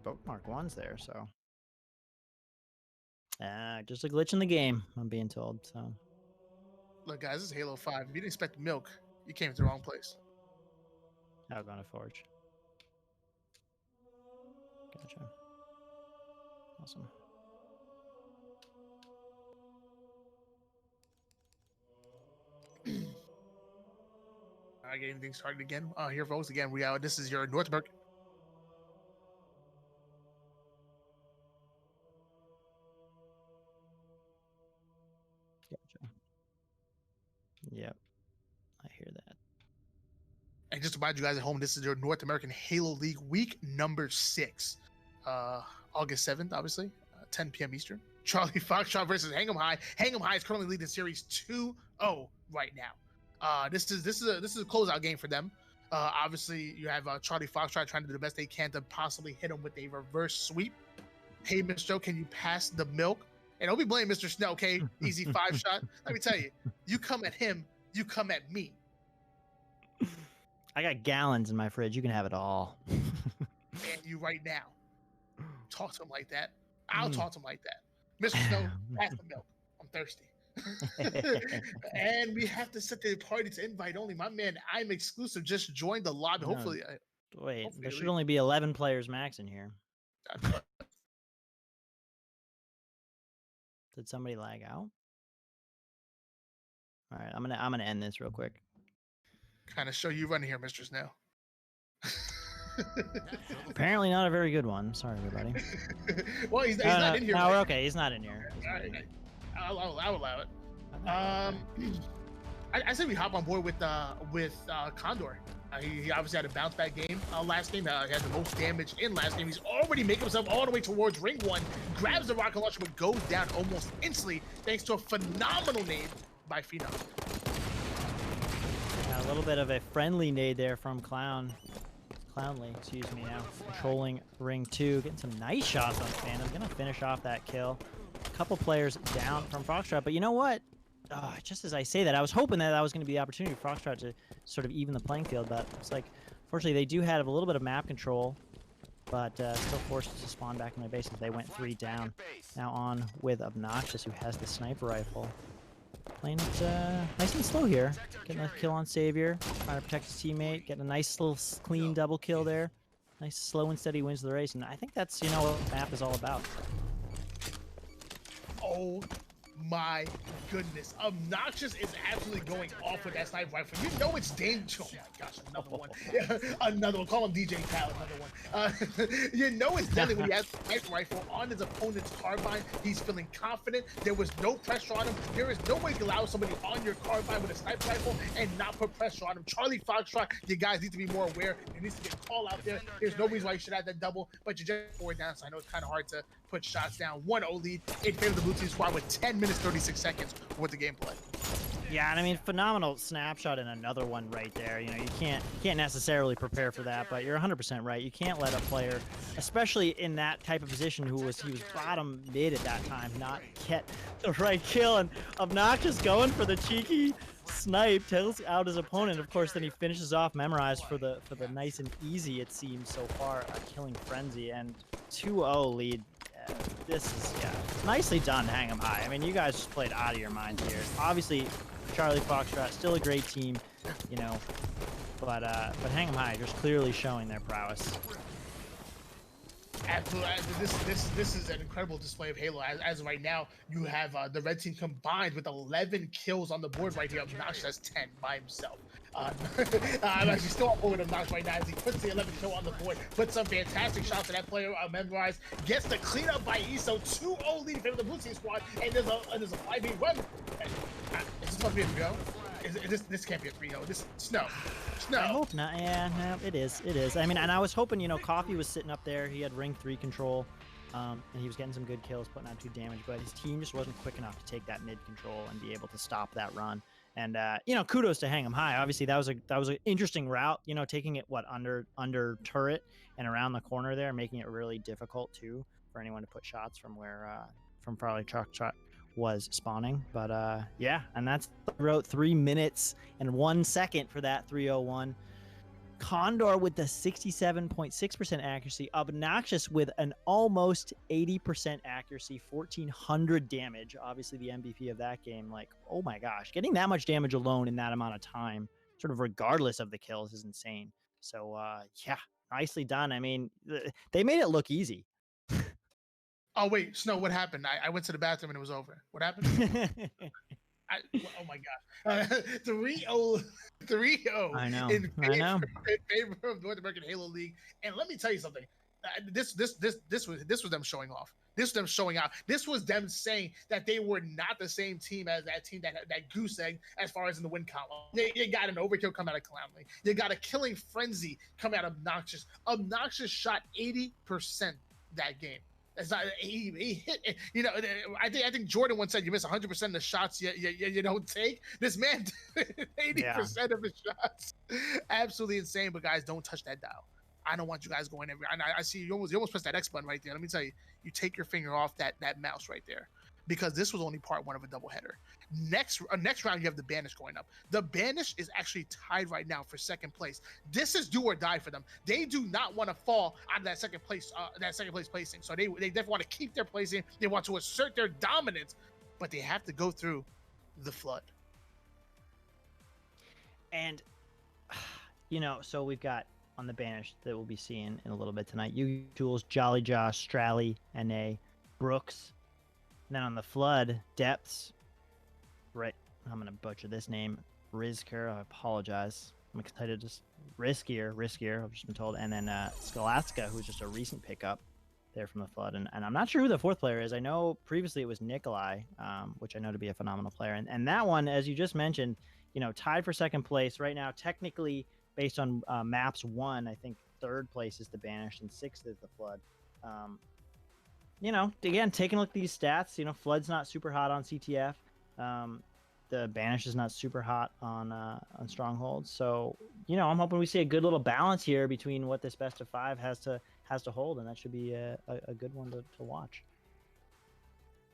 bookmark ones there? So just a glitch in the game, I'm being told. So. Look, guys, this is Halo 5. If you didn't expect milk, you came to the wrong place. I'll go to Forge. Gotcha. Awesome. I get anything started again. Here, folks. Again, this is your North American. Gotcha. Yep, I hear that. And just to remind you guys at home, this is your North American Halo League week number 6. August 7th, obviously, 10 p.m. Eastern. Charlie Foxtrot versus Hang'em High. Hang'em High is currently leading series 2-0 right now. This is a closeout game for them. Obviously, you have Charlie Foxtrot trying to do the best they can to possibly hit him with a reverse sweep. Hey, Mr. Joe, can you pass the milk? And don't be blaming Mr. Snow, okay? Easy 5 shot. Let me tell you, you come at him, you come at me. I got gallons in my fridge. You can have it all. And you right now. Talk to him like that. I'll talk to him like that. Mr. Snow, pass the milk. I'm thirsty. And we have to set the party to invite only. My man, I'm exclusive. Just joined the lobby. No. Hopefully. Wait, there should only be 11 players max in here. Did somebody lag out? All right, I'm gonna end this real quick. Kind of show you running here, Mr. Snow. Apparently not a very good one. Sorry, everybody. Well, he's not in here. No, we're okay. He's not in here. I'll allow it. I say we hop on board with Condor. He obviously had a bounce back game last game. He had the most damage in last game. He's already making himself all the way towards ring one. Grabs the rocket launcher, but goes down almost instantly thanks to a phenomenal nade by Phenom. Yeah, a little bit of a friendly nade there from Clownly, excuse me, now controlling ring two, getting some nice shots on Phantom. Gonna finish off that kill. A couple players down from Foxtrot, but you know what? Just as I say that, I was hoping that was going to be the opportunity for Foxtrot to sort of even the playing field, but it's like, fortunately, they do have a little bit of map control, but still forced to spawn back in their base as they went 3 down. Now on with Obnoxious, who has the sniper rifle. Playing it nice and slow here. Getting a kill on Savior, trying to protect his teammate, getting a nice little clean double kill there. Nice slow and steady wins the race, and I think that's, what the map is all about. Oh my goodness. Obnoxious is absolutely going off with that sniper rifle. You know it's dangerous. Oh my gosh, another one. Yeah, another one. Call him DJ Khaled, another one. You know it's deadly when he has the sniper rifle on his opponent's carbine. He's feeling confident. There was no pressure on him. There is no way to allow somebody on your carbine with a sniper rifle and not put pressure on him. Charlie Foxtrot, you guys need to be more aware. There needs to be a call out there. There's no reason why you should have that double, but you're just 4 down, so I know it's kind of hard to put shots down. 1-0 lead in favor of the blue team squad with 10 minutes 36 seconds with the gameplay. Yeah, and I mean, phenomenal snapshot and another one right there. You can't necessarily prepare for that, but you're 100% right. You can't let a player, especially in that type of position, he was bottom mid at that time, not get the right kill. And Obnoxious going for the cheeky snipe, tells out his opponent. Of course, then he finishes off Memorized for the nice and easy, it seems so far, killing Frenzy, and 2-0 lead. This is, nicely done, Hang 'em High. I mean, you guys just played out of your minds here. Obviously, Charlie Foxtrot, still a great team, but Hang 'em High just clearly showing their prowess. Absolutely. This is an incredible display of Halo. As of right now, you have the red team combined with 11 kills on the board right here. Obnoxious has 10 by himself. I'm actually still on board with Obnoxious right now as he puts the 11 kill on the board, puts some fantastic shots to that player. Memorized, gets the cleanup by ESO. 2-0 lead in favor of the blue team squad, and there's a 5v run. Is this supposed to be a 3-0? This can't be a 3-0. This Snow. I hope not. Yeah, no, it is. I mean, and I was hoping, Coffee was sitting up there. He had ring 3 control, and he was getting some good kills, putting out 2 damage, but his team just wasn't quick enough to take that mid control and be able to stop that run. And kudos to Hang 'em High. Obviously, that was an interesting route. Taking it under turret and around the corner there, making it really difficult too for anyone to put shots from where from probably Truck was spawning. But and that's wrote 3 minutes and 1 second for that 301. Condor with the 67.6% accuracy. Obnoxious with an almost 80% accuracy, 1400 damage. Obviously the MVP of that game. Like, oh my gosh, getting that much damage alone in that amount of time, sort of regardless of the kills, is insane. So nicely done. I mean, they made it look easy. Oh wait, Snow, what happened? I went to the bathroom and it was over. What happened? Oh my gosh. 3-0 I know. in favor of North American Halo League. And let me tell you something. This was them showing off. This was them showing out. This was them saying that they were not the same team as that team that goose egg as far as in the win column. You got an overkill come out of Clownly. You got a killing frenzy come out of Obnoxious. Obnoxious shot 80% that game. It's not he hit. I think Jordan once said you miss 100% of the shots you don't take. This man 80% of his shots. Absolutely insane. But guys, don't touch that dial. I don't want you guys going everywhere. I see you almost pressed that X button right there. Let me tell you, you take your finger off that mouse right there, because this was only part 1 of a doubleheader. Next round, you have the Banish going up. The Banish is actually tied right now for 2nd place. This is do or die for them. They do not want to fall out of that second place placing. So they definitely want to keep their placing. They want to assert their dominance, but they have to go through the flood. And so we've got on the Banish that we'll be seeing in a little bit tonight. Tools, Jolly Josh, Strally, NA, Brooks. And then on the flood, Depths, right, I'm gonna butcher this name, Rizker. I apologize. I'm excited. Just riskier. I've just been told. And then Scholastica, who's just a recent pickup there from the Flood. And I'm not sure who the fourth player is. I know previously it was Nikolai, which I know to be a phenomenal player. And that one, as you just mentioned, tied for second place right now. Technically, based on maps one, I think third place is the Banished and sixth is the Flood. Again, taking a look at these stats, Flood's not super hot on CTF. The Banish is not super hot on Stronghold. So, I'm hoping we see a good little balance here between what this best of 5 has to hold, and that should be a good one to watch.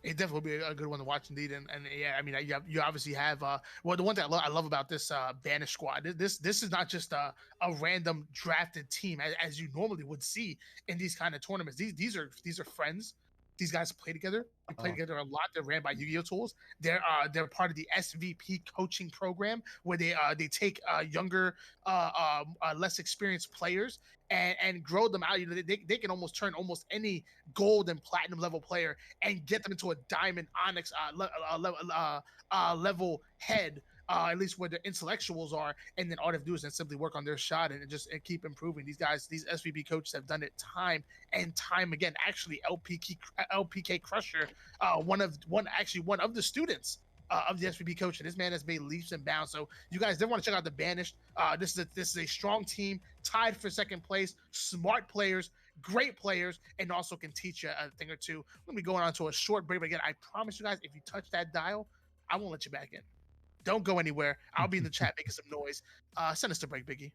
It definitely will be a good one to watch indeed, and yeah, I mean, you obviously have the one that I love about this Banished squad. This is not just a random drafted team as you normally would see in these kind of tournaments. These are friends. These guys play together. They play together a lot. They're ran by Yu-Gi-Oh tools. They're part of the SVP coaching program where they take younger, less experienced players and grow them out. They can almost turn almost any gold and platinum level player and get them into a diamond onyx level head. At least where the intellectuals are, and then all they have to do is then simply work on their shot and keep improving. These guys, these SVP coaches have done it time and time again. Actually, LPK Crusher, one of the students of the SVP coach, and this man has made leaps and bounds. So you guys definitely want to check out the Banished. This is a strong team, tied for second place, smart players, great players, and also can teach you a thing or two. We're gonna be going on to a short break, but again, I promise you guys, if you touch that dial, I won't let you back in. Don't go anywhere. I'll be in the chat making some noise. Send us to break, Biggie.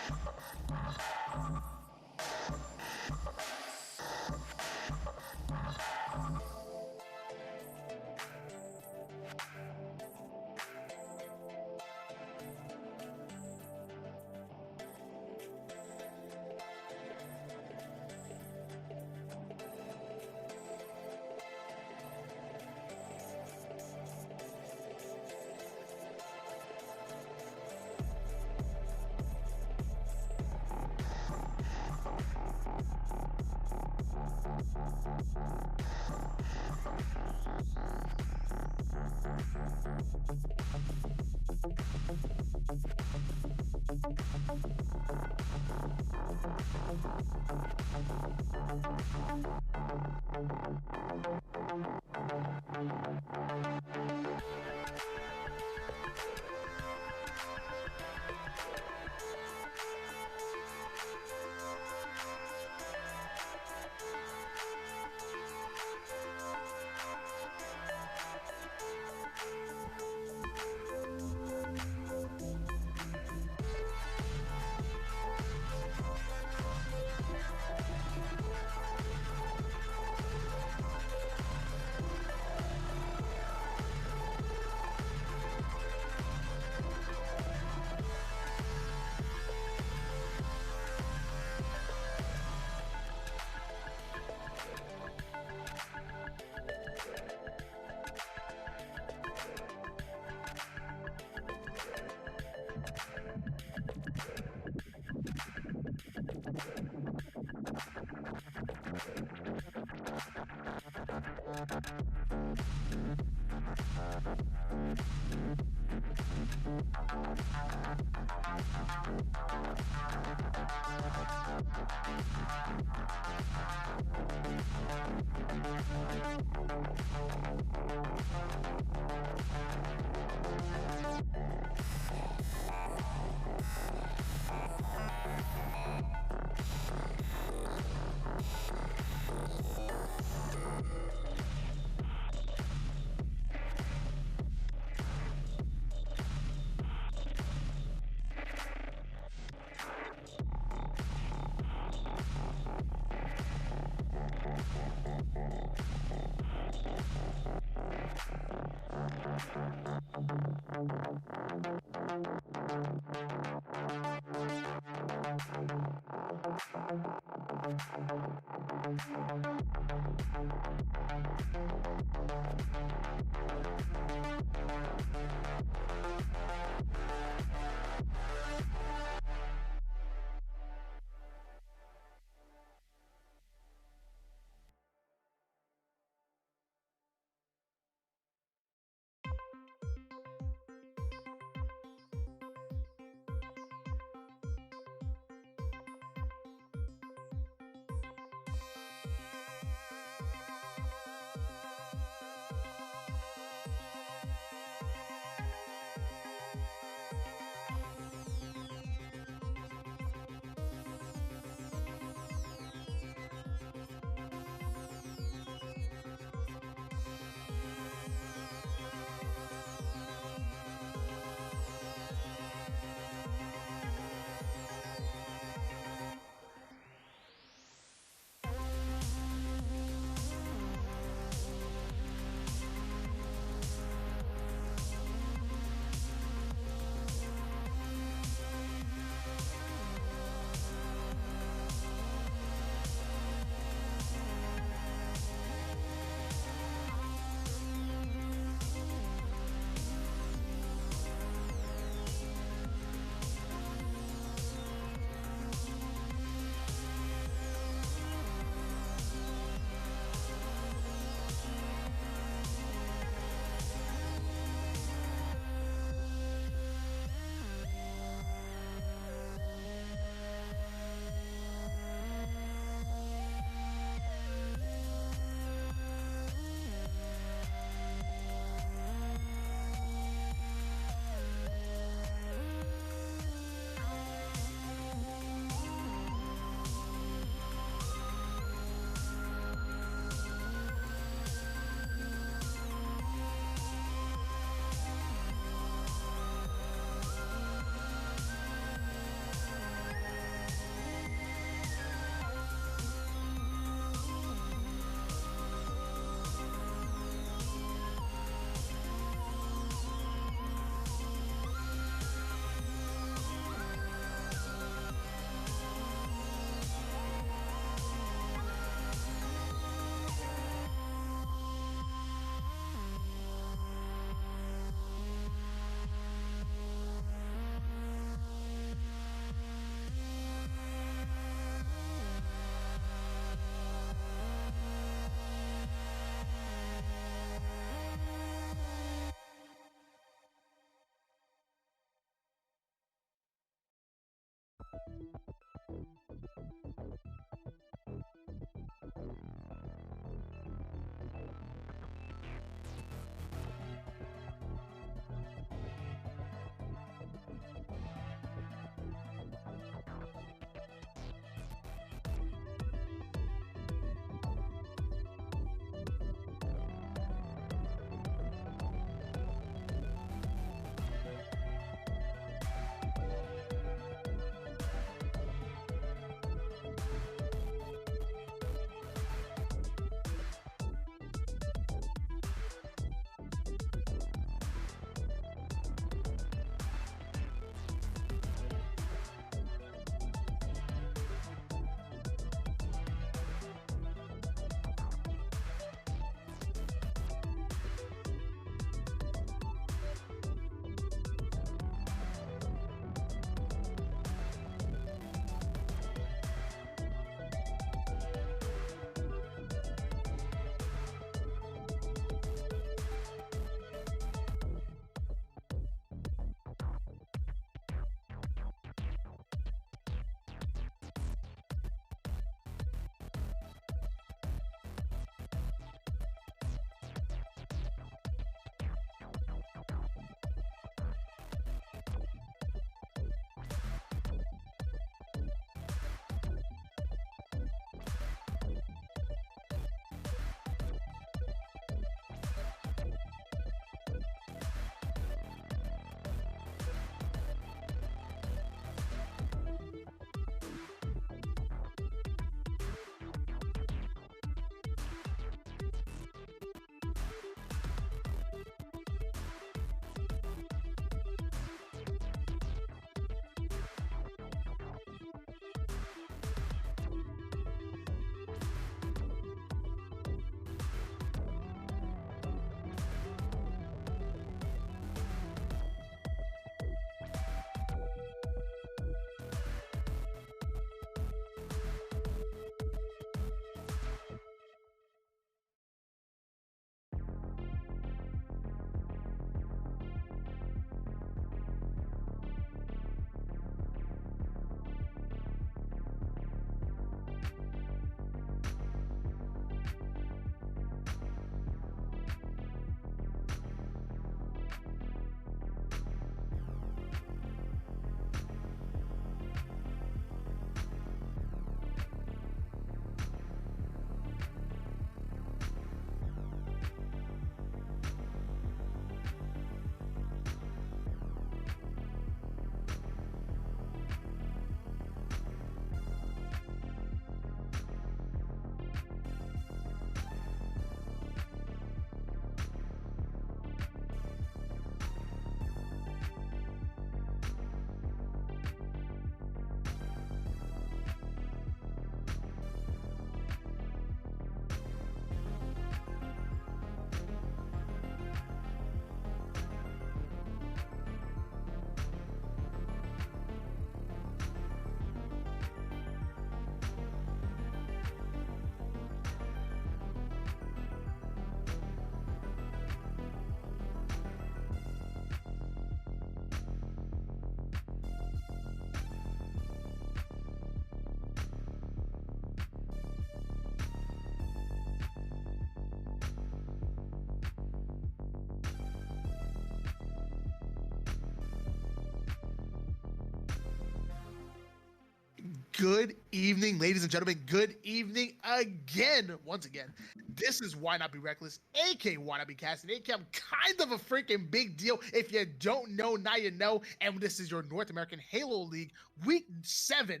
Good evening, ladies and gentlemen. Good evening again. Once again, this is Why Not Be Reckless, aka Why Not Be Casting, aka I'm kind of a freaking big deal. If you don't know, now you know. And this is your North American Halo League Week 7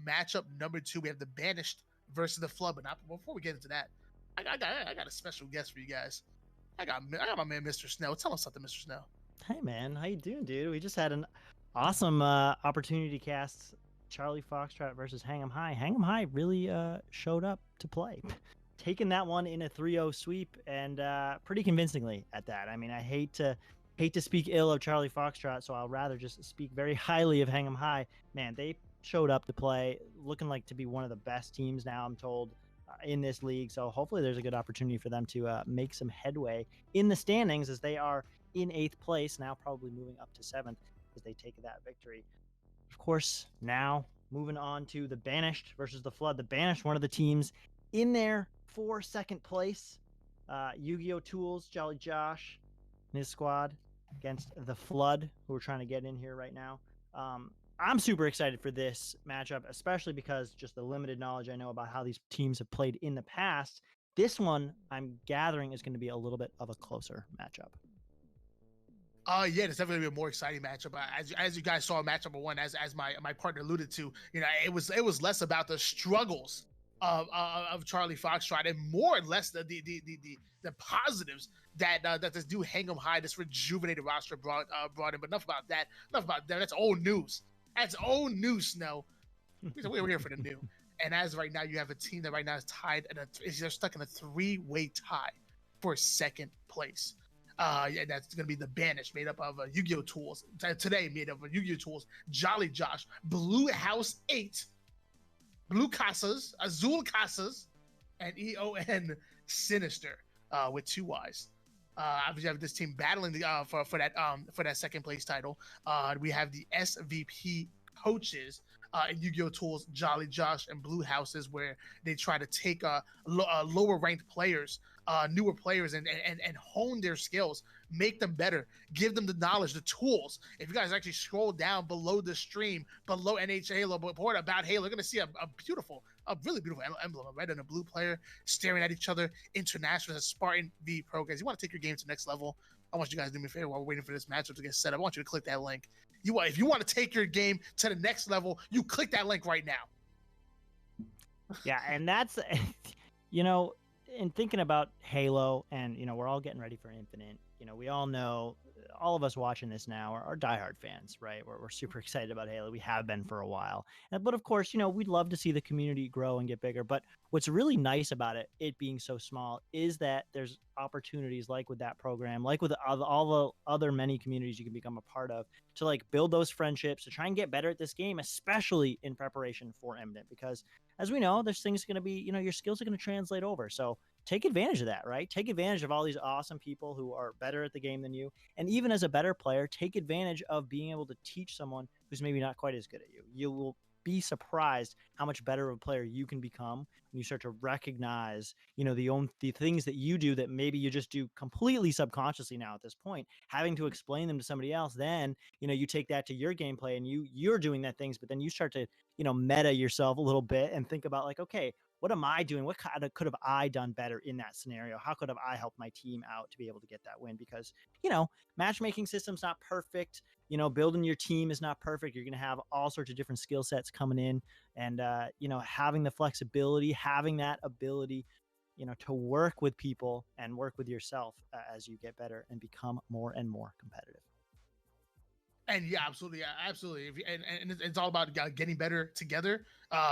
matchup number 2. We have the Banished versus the Flood. But not before we get into that, I got a special guest for you guys. I got my man, Mr. Snell. Tell us something, Mr. Snell. Hey man, how you doing, dude? We just had an awesome opportunity to cast Charlie Foxtrot versus Hang 'em High. Hang 'em High really showed up to play, taking that one in a 3-0 sweep, and pretty convincingly at that. I mean, I hate to speak ill of Charlie Foxtrot, so I'll rather just speak very highly of Hang 'em High. Man, they showed up to play, looking like to be one of the best teams now, I'm told, in this league. So hopefully there's a good opportunity for them to make some headway in the standings, as they are in 8th place now, probably moving up to 7th as they take that victory. Of course, now moving on to the Banished versus the Flood. The Banished, one of the teams in there for 2nd place. Yu-Gi-Oh! Tools, Jolly Josh and his squad against the Flood, who are trying to get in here right now. I'm super excited for this matchup, especially because just the limited knowledge I know about how these teams have played in the past. This one, I'm gathering, is going to be a little bit of a closer matchup. Yeah, it's definitely gonna be a more exciting matchup. As you guys saw, match number 1, as my partner alluded to, you know, it was less about the struggles of Charlie Foxtrot and more or less the positives that this dude Hang 'em High, this rejuvenated roster brought in. But enough about that. That's old news. That's old news, Snow. We're here for the new. And as right now, you have a team that right now is tied, and they're stuck in a 3-way tie for 2nd place. Yeah, that's going to be the Banished, made up of Yu-Gi-Oh! Tools. Today, made up of Yu-Gi-Oh! Tools, Jolly Josh, Blue House 8, Blue Casas, Azul Casas, and EON Sinister with 2 Ys. Obviously, you have this team battling for that 2nd place title. We have the SVP coaches in Yu-Gi-Oh! Tools, Jolly Josh, and Blue Houses, where they try to take lower ranked players, newer players, and hone their skills, make them better, give them the knowledge, the tools. If you guys actually scroll down below the stream, below NAHL report about Halo, you're gonna see a really beautiful emblem, a red and a blue player staring at each other. International as Spartan V Pro. Guys, you want to take your game to the next level? I want you guys to do me a favor while we're waiting for this matchup to get set up. I want you to click that link. If you want to take your game to the next level, you click that link right now. Yeah, and that's, you know, in thinking about Halo, and, you know, we're all getting ready for Infinite. You know, we all know, all of us watching this now are diehard fans, right? We're super excited about Halo. We have been for a while. But of course, you know, we'd love to see the community grow and get bigger. But what's really nice about it being so small, is that there's opportunities like with that program, like with all the other many communities you can become a part of, to like build those friendships, to try and get better at this game, especially in preparation for Eminent. Because as we know, there's things going to be, you know, your skills are going to translate over. So take advantage of that, right? Take advantage of all these awesome people who are better at the game than you. And even as a better player, take advantage of being able to teach someone who's maybe not quite as good at you. You will be surprised how much better of a player you can become when you start to recognize, you know, the things that you do that maybe you just do completely subconsciously now at this point, having to explain them to somebody else. Then, you know, you take that to your gameplay and you're doing that things, but then you start to, you know, meta yourself a little bit and think about like, okay, what am I doing? What kind of could have I done better in that scenario? How could have I helped my team out to be able to get that win? Because, you know, matchmaking system's not perfect. You know, building your team is not perfect. You're going to have all sorts of different skill sets coming in, and, you know, having the flexibility, having that ability, you know, to work with people and work with yourself as you get better and become more and more competitive. And yeah, absolutely, and it's all about getting better together.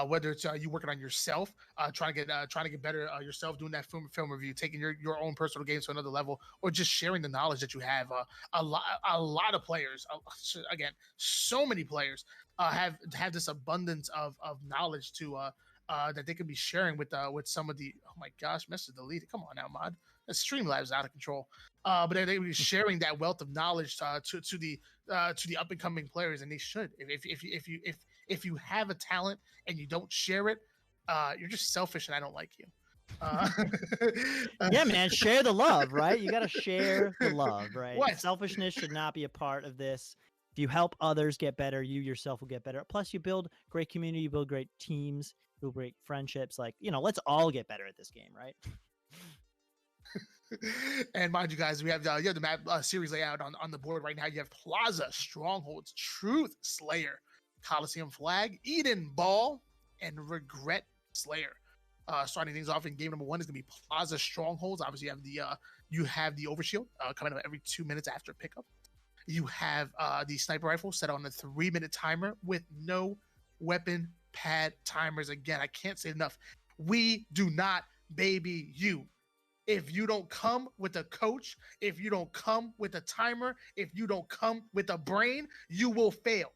Whether it's you working on yourself, trying to get better yourself, doing that film review, taking your own personal games to another level, or just sharing the knowledge that you have. A lot of players, again, so many players have this abundance of knowledge to that they could be sharing with some of the. Oh my gosh, message deleted. Come on now, mod. The Streamlabs is out of control. But they would be sharing that wealth of knowledge to the up and coming players, and they should. If you have a talent and you don't share it, you're just selfish, and I don't like you. Yeah, man, share the love, right? You got to share the love, right? What? Selfishness should not be a part of this. if you help others get better, you yourself will get better. Plus, you build great community, you build great teams, you build great friendships. Like, let's all get better at this game, right? And mind you guys, we have the map series layout on the board right now. You have Plaza, Strongholds, Truth Slayer, Coliseum Flag, Eden Ball, and Regret Slayer. Starting things off in game number 1 is gonna be Plaza Strongholds. Obviously, you have the Overshield coming up every 2 minutes after pickup. You have the sniper rifle set on a 3-minute timer with no weapon pad timers. Again, I can't say enough. We do not baby you. If you don't come with a coach, if you don't come with a timer, if you don't come with a brain, you will fail.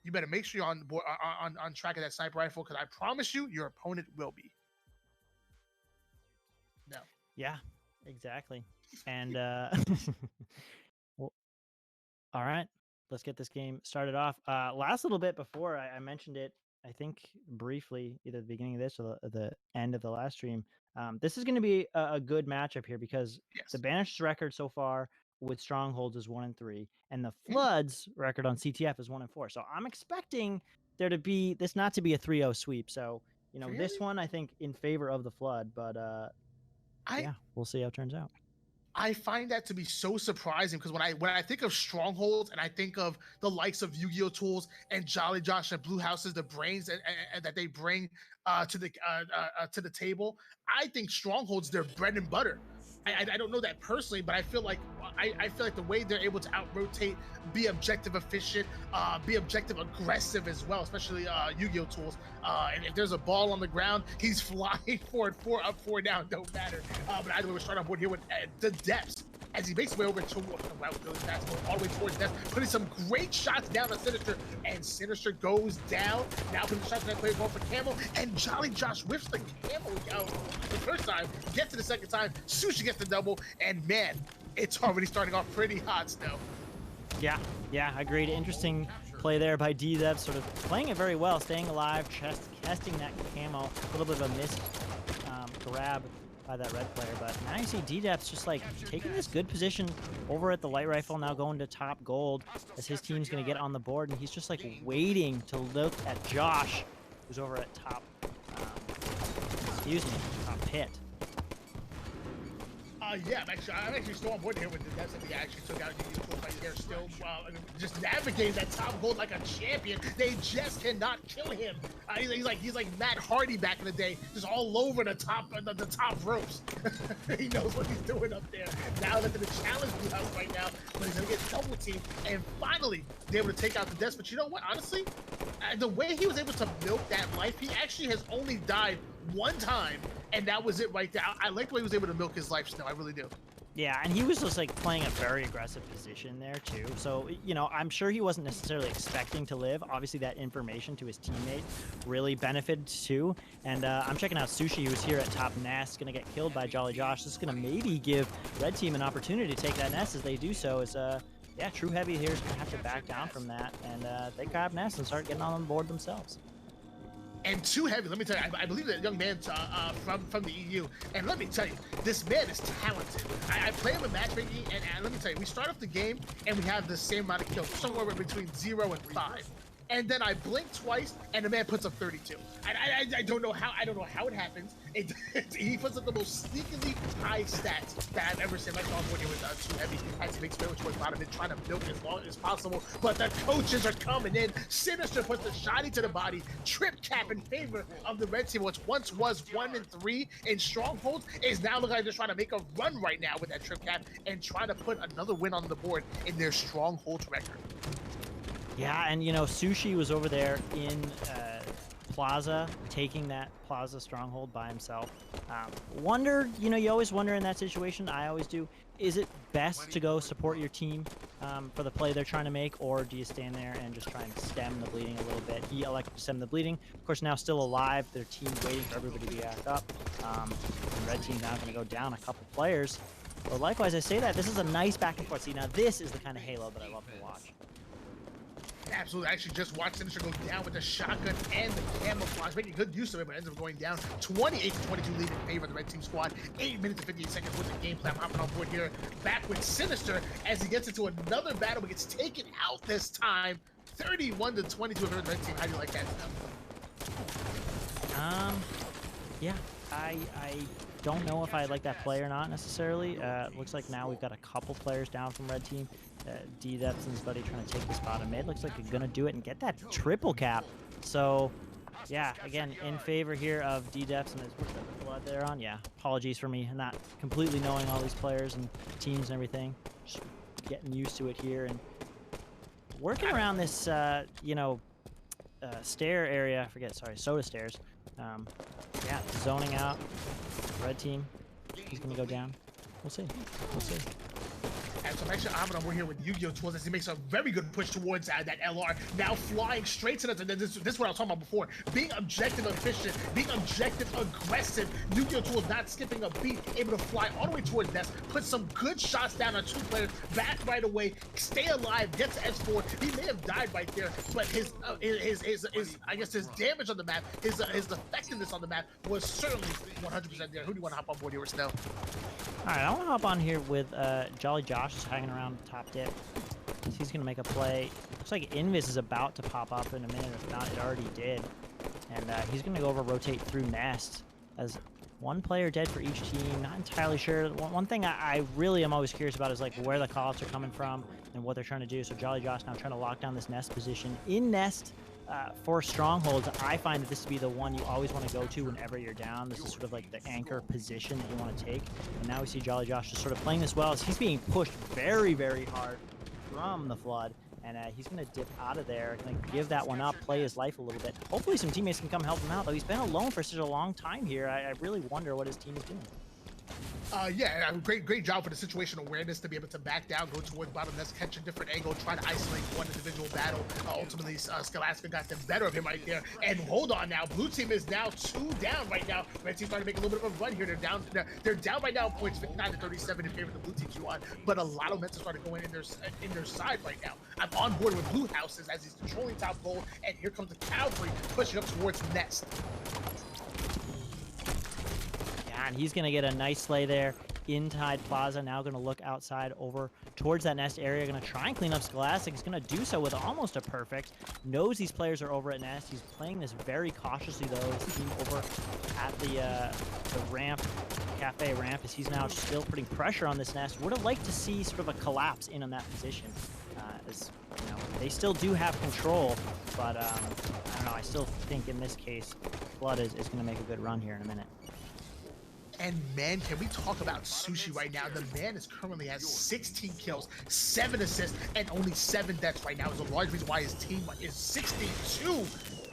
You better make sure you're on the board, on track of that sniper rifle, because I promise you, your opponent will be. No. Yeah, exactly. And well, all right, let's get this game started off. Last little bit before I mentioned it, I think briefly, either the beginning of this or the end of the last stream. This is going to be a good matchup here because the Yes. Banished record so far with Strongholds is 1-3, and the Floods record on CTF is 1-4. So I'm expecting there to be this not to be a 3-0 sweep. So Really? this one I think in favor of the Flood, but yeah, we'll see how it turns out. I find that to be so surprising because when I think of Strongholds and I think of the likes of Yu-Gi-Oh! Tools and Jolly Josh and Blue Houses, the brains and that they bring to the table, I think Strongholds their bread and butter. I don't know that personally, but I feel like the way they're able to out-rotate, be objective efficient, be objective aggressive as well, especially Yu-Gi-Oh! Tools. And if there's a ball on the ground, he's flying forward, 4 up, 4 down, don't matter. But either way, we're starting on board here with the depths. As he makes his way over to goes fast, going all the way towards Nest, putting some great shots down on Sinister, and Sinister goes down. Now putting shots in that player going for Camo, and Jolly Josh whiffs the Camo out the first time, gets to the second time, Sushi gets the double, and man, it's already starting off pretty hot, Snow. Yeah, agreed. Interesting play there by D-Dev, sort of playing it very well, staying alive, testing that Camo, a little bit of a missed grab by that red player, but now you see D-Dep's just like taking this good position over at the light rifle, now going to top gold as his team's going to get on the board, and he's just like waiting to look at Josh, who's over at top, top pit. Yeah, I'm actually still on board here with the Depths, and he actually took out Yu-Gi-Oh! Tools right there, still just navigating that top gold like a champion. They just cannot kill him. He's like Matt Hardy back in the day, just all over the top ropes. He knows what he's doing up there. Now looking to challenge Blue House right now, but he's gonna get double teamed and finally be able to take out the Depths. But you know what? Honestly, the way he was able to milk that life, he actually has only died one time, and that was it right there. I like the way he was able to milk his life, Snow. I really do. Yeah, and he was just like playing a very aggressive position there too. So, I'm sure he wasn't necessarily expecting to live. Obviously, that information to his teammate really benefited too. And I'm checking out Sushi, who's here at top nest, gonna get killed by Jolly Josh. This is gonna maybe give Red Team an opportunity to take that nest. As they do so, is yeah, True Heavy here is gonna have to back down from that, and they grab nest and start getting on board themselves. And Too Heavy, let me tell you, I believe that young man from the EU, and let me tell you, this man is talented. I play him in matchmaking, and let me tell you, we start off the game, and we have the same amount of kills, somewhere between 0 and 5. And then I blink twice, and the man puts up 32. I don't know how it happens. He puts up the most sneakily high stats that I've ever seen. Like on board here with Too Heavy as he makes way towards bottom and trying to milk as long as possible. But the coaches are coming in. Sinister puts the shotty to the body. Trip cap in favor of the red team, which once was 1-3 in Strongholds, is now looking like they're trying to make a run right now with that trip cap and trying to put another win on the board in their Strongholds record. Yeah, and Sushi was over there in Plaza, taking that Plaza stronghold by himself. You always wonder in that situation, I always do, is it best to go support your team for the play they're trying to make, or do you stand there and just try and stem the bleeding a little bit? He elected to stem the bleeding. Of course, now still alive, their team waiting for everybody to be back up. And red team now going to go down a couple players. But likewise, I say that, this is a nice back and forth. See, now this is the kind of Halo that I love to watch. Absolutely. I actually just watched Sinister go down with the shotgun and the camouflage, making good use of it, but ends up going down. 28-22 lead in favor of the red team squad. 8 minutes and 58 seconds with the gameplay. I'm hopping on board here. Back with Sinister as he gets into another battle, but gets taken out this time. 31-22 for the red team. How do you like that stuff? Yeah, I don't know if I like that play or not necessarily. Looks like now we've got a couple players down from red team. D-Depths and his buddy trying to take the spot of mid. Looks like he's gonna do it and get that triple cap. So yeah, again, in favor here of D-Depths and his blood there on. Yeah, apologies for me not completely knowing all these players and teams and everything. Just getting used to it here and working around this, you know, stair area. I forget, sorry, soda stairs. Yeah, zoning out. Red team. He's gonna go down. We'll see. We'll see. And so actually, I'm on board here with Yu-Gi-Oh! Tools as he makes a very good push towards that LR. Now flying straight to the, this is what I was talking about before. Being objective efficient, being objective aggressive. Yu-Gi-Oh! Tools not skipping a beat, able to fly all the way towards Nest, put some good shots down on 2 players, back right away, stay alive, get to S4. He may have died right there, but his I guess his damage on the map, his effectiveness on the map was certainly 100% there. Who do you want to hop on board here with Snow? All right, I want to hop on here with Jolly Josh just hanging around top dip. He's going to make a play. Looks like Invis is about to pop up in a minute. If not, it already did. And he's going to go over, rotate through Nest. As 1 player dead for each team. Not entirely sure. One thing I really am always curious about is like where the callouts are coming from and what they're trying to do. So Jolly Josh now trying to lock down this Nest position. In Nest, for strongholds, I find that this to be the one you always want to go to whenever you're down. This is sort of like the anchor position that you want to take. And now we see Jolly Josh just sort of playing this well as he's being pushed very, very hard from the Flood. And he's going to dip out of there, going to give that one up, play his life a little bit. Hopefully some teammates can come help him out, though he's been alone for such a long time here. I really wonder what his team is doing. Yeah, great job for the situation awareness to be able to back down, go towards bottom nest, catch a different angle, try to isolate one individual battle. Ultimately, Scholastica got the better of him right there. And hold on now, blue team is now 2 down right now. Red team's trying to make a little bit of a run here. They're down right now in points, 59-37 in favor of the blue team Juan. But a lot of momentum started going in their side right now. I'm on board with blue houses as he's controlling top goal, and here comes the cavalry pushing up towards Nest. And he's going to get a nice slay there in Tide Plaza. Now going to look outside over towards that Nest area. Going to try and clean up Scholastic. He's going to do so with almost a perfect. Knows these players are over at Nest. He's playing this very cautiously, though. His team over at the ramp, cafe ramp, as he's now still putting pressure on this Nest. Would have liked to see sort of a collapse in on that position. As you know, they still do have control, but I don't know. I still think in this case, Flood is going to make a good run here in a minute. And man, can we talk about Sushi right now? The man is currently has 16 kills, 7 assists, and only 7 deaths right now. Is a large reason why his team is 62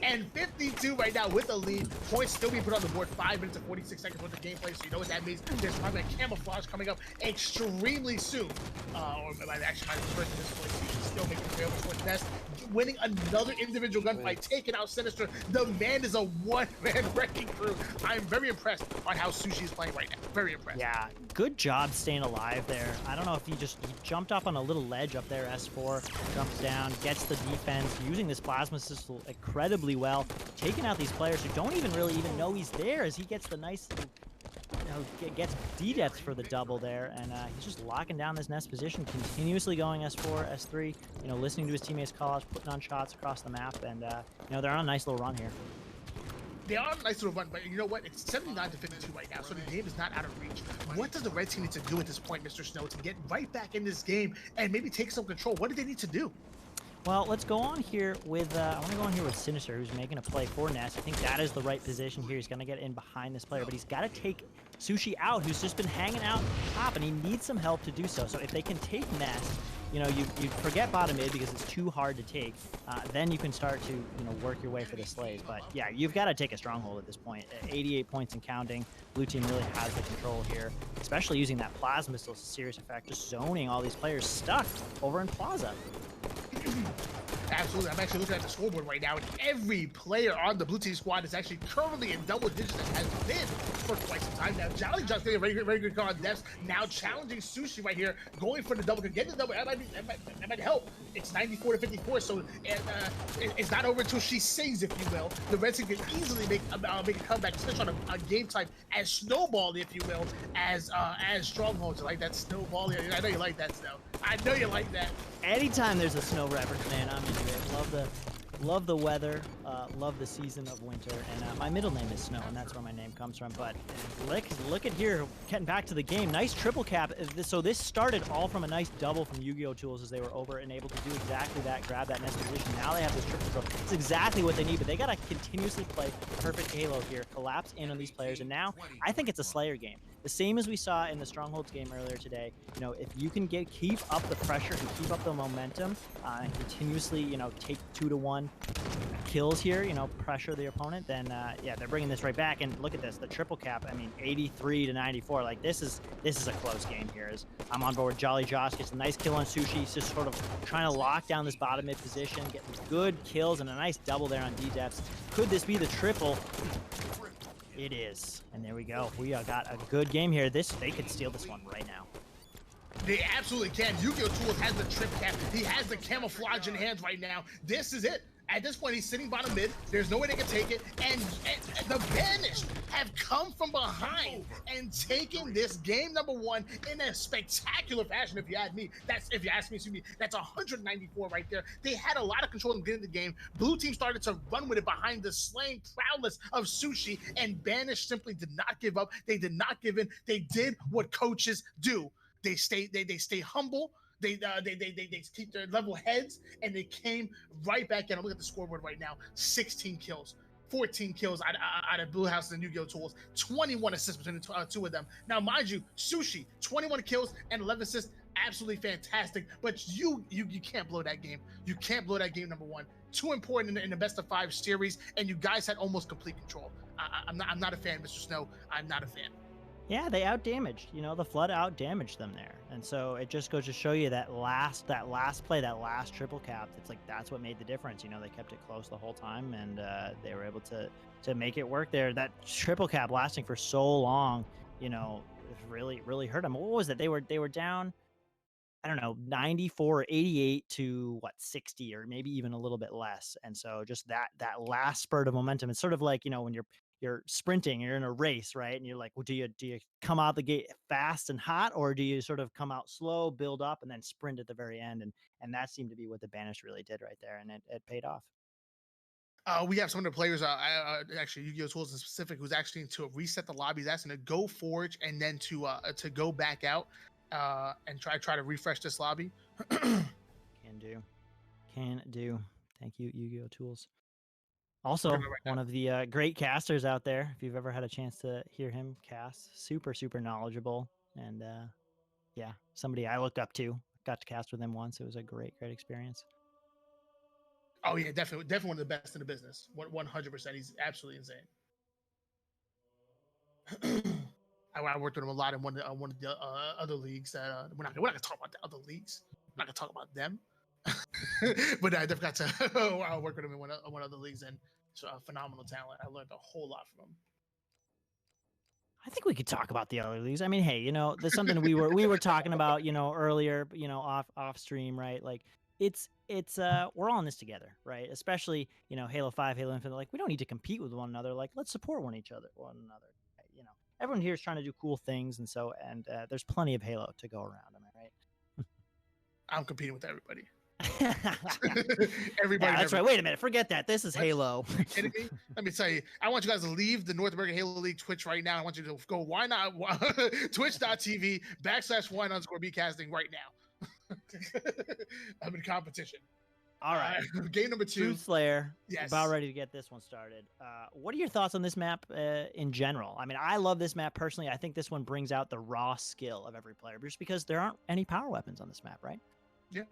and 52 right now with the lead. Points still being put on the board. 5 minutes and 46 seconds worth of gameplay, so you know what that means. There's probably a camouflage coming up extremely soon. Or actually might be first in this place. Sushi's still making the way over towards Nest, winning another individual gunfight, taking out Sinister. The man is a one-man wrecking crew. I'm very impressed on how Sushi is playing right now. Very impressed. Yeah, good job staying alive there. I don't know if he jumped up on a little ledge up there. S4 jumps down, gets the defense, using this plasma system incredibly well, taking out these players who don't even really know he's there, as he gets the nice, gets D-Depth for the double there, and he's just locking down this Nest position, continuously going S4, S3, listening to his teammates' calls, putting on shots across the map, and they're on a nice little run here. They are a nice little run, but you know what? It's 79-52 right now, so the game is not out of reach. What does the red team need to do at this point, Mr. Snow, to get right back in this game and maybe take some control? What do they need to do? Well, let's go on here with, I want to go on here with Sinister, who's making a play for Nest. I think that is the right position here. He's going to get in behind this player, but he's got to take Sushi out, who's just been hanging out top, and he needs some help to do so. So if they can take Nest, you forget bottom mid because it's too hard to take. Then you can start to, work your way for the slays. But yeah, you've got to take a stronghold at this point. 88 points and counting. Blue team really has the control here, especially using that plasma missile serious effect, just zoning all these players stuck over in Plaza. absolutely. I'm actually looking at the scoreboard right now, and every player on the blue team squad is actually currently in double digits and has been for quite some time now. Jolly just getting a very good call on depths. Now challenging Sushi right here, going for the double. Can get the double. That might help. It's 94 to 54, so it's not over until she sings, if you will. The Red Team can easily make a comeback, especially on a game type as Snowball, if you will, as Strongholds. You like that Snowball? I know you like that, Snow. I know you like that. Anytime there's a snow reference, man, I'm into it. Love the weather, love the season of winter, and my middle name is Snow, and that's where my name comes from. But look at here, getting back to the game, nice triple cap. So this started all from a nice double from Yu-Gi-Oh! Tools as they were over and able to do exactly that, grab that next position. Now they have this triple kill. It's exactly what they need, but they gotta continuously play perfect Halo here, collapse in on these players, and now I think it's a Slayer game. The same as we saw in the Strongholds game earlier today. You know, if you can keep up the pressure and keep up the momentum and continuously, you know, take 2-to-1 kills here, you know, pressure the opponent, then yeah, they're bringing this right back. And look at this, the triple cap. I mean, 83 to 94. Like this is a close game here. As I'm on board, Jolly Josh gets a nice kill on Sushi. He's just sort of trying to lock down this bottom mid position, getting good kills and a nice double there on D-Depths. Could this be the triple? It is, and there we go. We got a good game here. They could steal this one right now. They absolutely can. Yu-Gi-Oh! Tools has the trip cap. He has the camouflage in hands right now. This is it. At this point, he's sitting bottom mid. There's no way they can take it. And the Banished have come from behind and taken this game number one in a spectacular fashion, if you ask me. Excuse me, that's 194 right there. They had a lot of control in getting the game. Blue team started to run with it behind the slaying prowess of Sushi, and Banished simply did not give up. They did not give in. They did what coaches do. They stay humble. They keep their level heads, and they came right back in. Look at the scoreboard right now: 16 kills, 14 kills out of Blue House and Yu-Gi-Oh! Tools, 21 assists between the two of them. Now, mind you, Sushi, 21 kills and 11 assists, absolutely fantastic. But you can't blow that game. You can't blow that game number one. Too important in the best of 5 series, and you guys had almost complete control. I'm not a fan, Mr. Snow. I'm not a fan. Yeah, they outdamaged. You know, the flood outdamaged them there, and so it just goes to show you that last play, that last triple cap. It's like that's what made the difference. You know, they kept it close the whole time, and they were able to make it work there. That triple cap lasting for so long, you know, really hurt them. What was it? They were down, I don't know, 94 or 88 to what, 60 or maybe even a little bit less. And so just that last spurt of momentum, it's sort of like, you know, when you're sprinting, you're in a race, right? And you're like, well, do you come out the gate fast and hot, or do you sort of come out slow, build up, and then sprint at the very end? And that seemed to be what the Banished really did right there, and it paid off. We have some of the players, actually Yu-Gi-Oh! Tools in specific, who's actually to reset the lobbies, asking to go forge and then to go back out and try to refresh this lobby. Can do. Thank you, Yu-Gi-Oh! Tools. Also, one of the great casters out there. If you've ever had a chance to hear him cast, super knowledgeable, and yeah, somebody I look up to. Got to cast with him once. It was a great experience. Oh yeah, definitely one of the best in the business. 100%. He's absolutely insane. I worked with him a lot in one of the other leagues. That we're not gonna talk about the other leagues. I'm not gonna talk about them. But I definitely got to work with him in one of the leagues, and it's a phenomenal talent. I learned a whole lot from him. I think we could talk about the other leagues. I mean, hey, you know, there's something we were talking about, you know, earlier, you know, off stream, right? Like it's we're all in this together, right? Especially, you know, Halo 5, Halo Infinite. Like we don't need to compete with one another. Like let's support one another. You know, everyone here is trying to do cool things, and so there's plenty of Halo to go around. Am I right? I'm competing with everybody. Everybody. Yeah, that's right. Wait a minute. Forget that. This is Halo. Are you kidding me? Let me tell you. I want you guys to leave the North American Halo League Twitch right now. I want you to go. Why not? Twitch.tv/wine_bcasting right now. I'm in competition. All right. Game number 2. Truth Slayer. Yes. About ready to get this one started. What are your thoughts on this map in general? I mean, I love this map personally. I think this one brings out the raw skill of every player, just because there aren't any power weapons on this map, right? Yeah.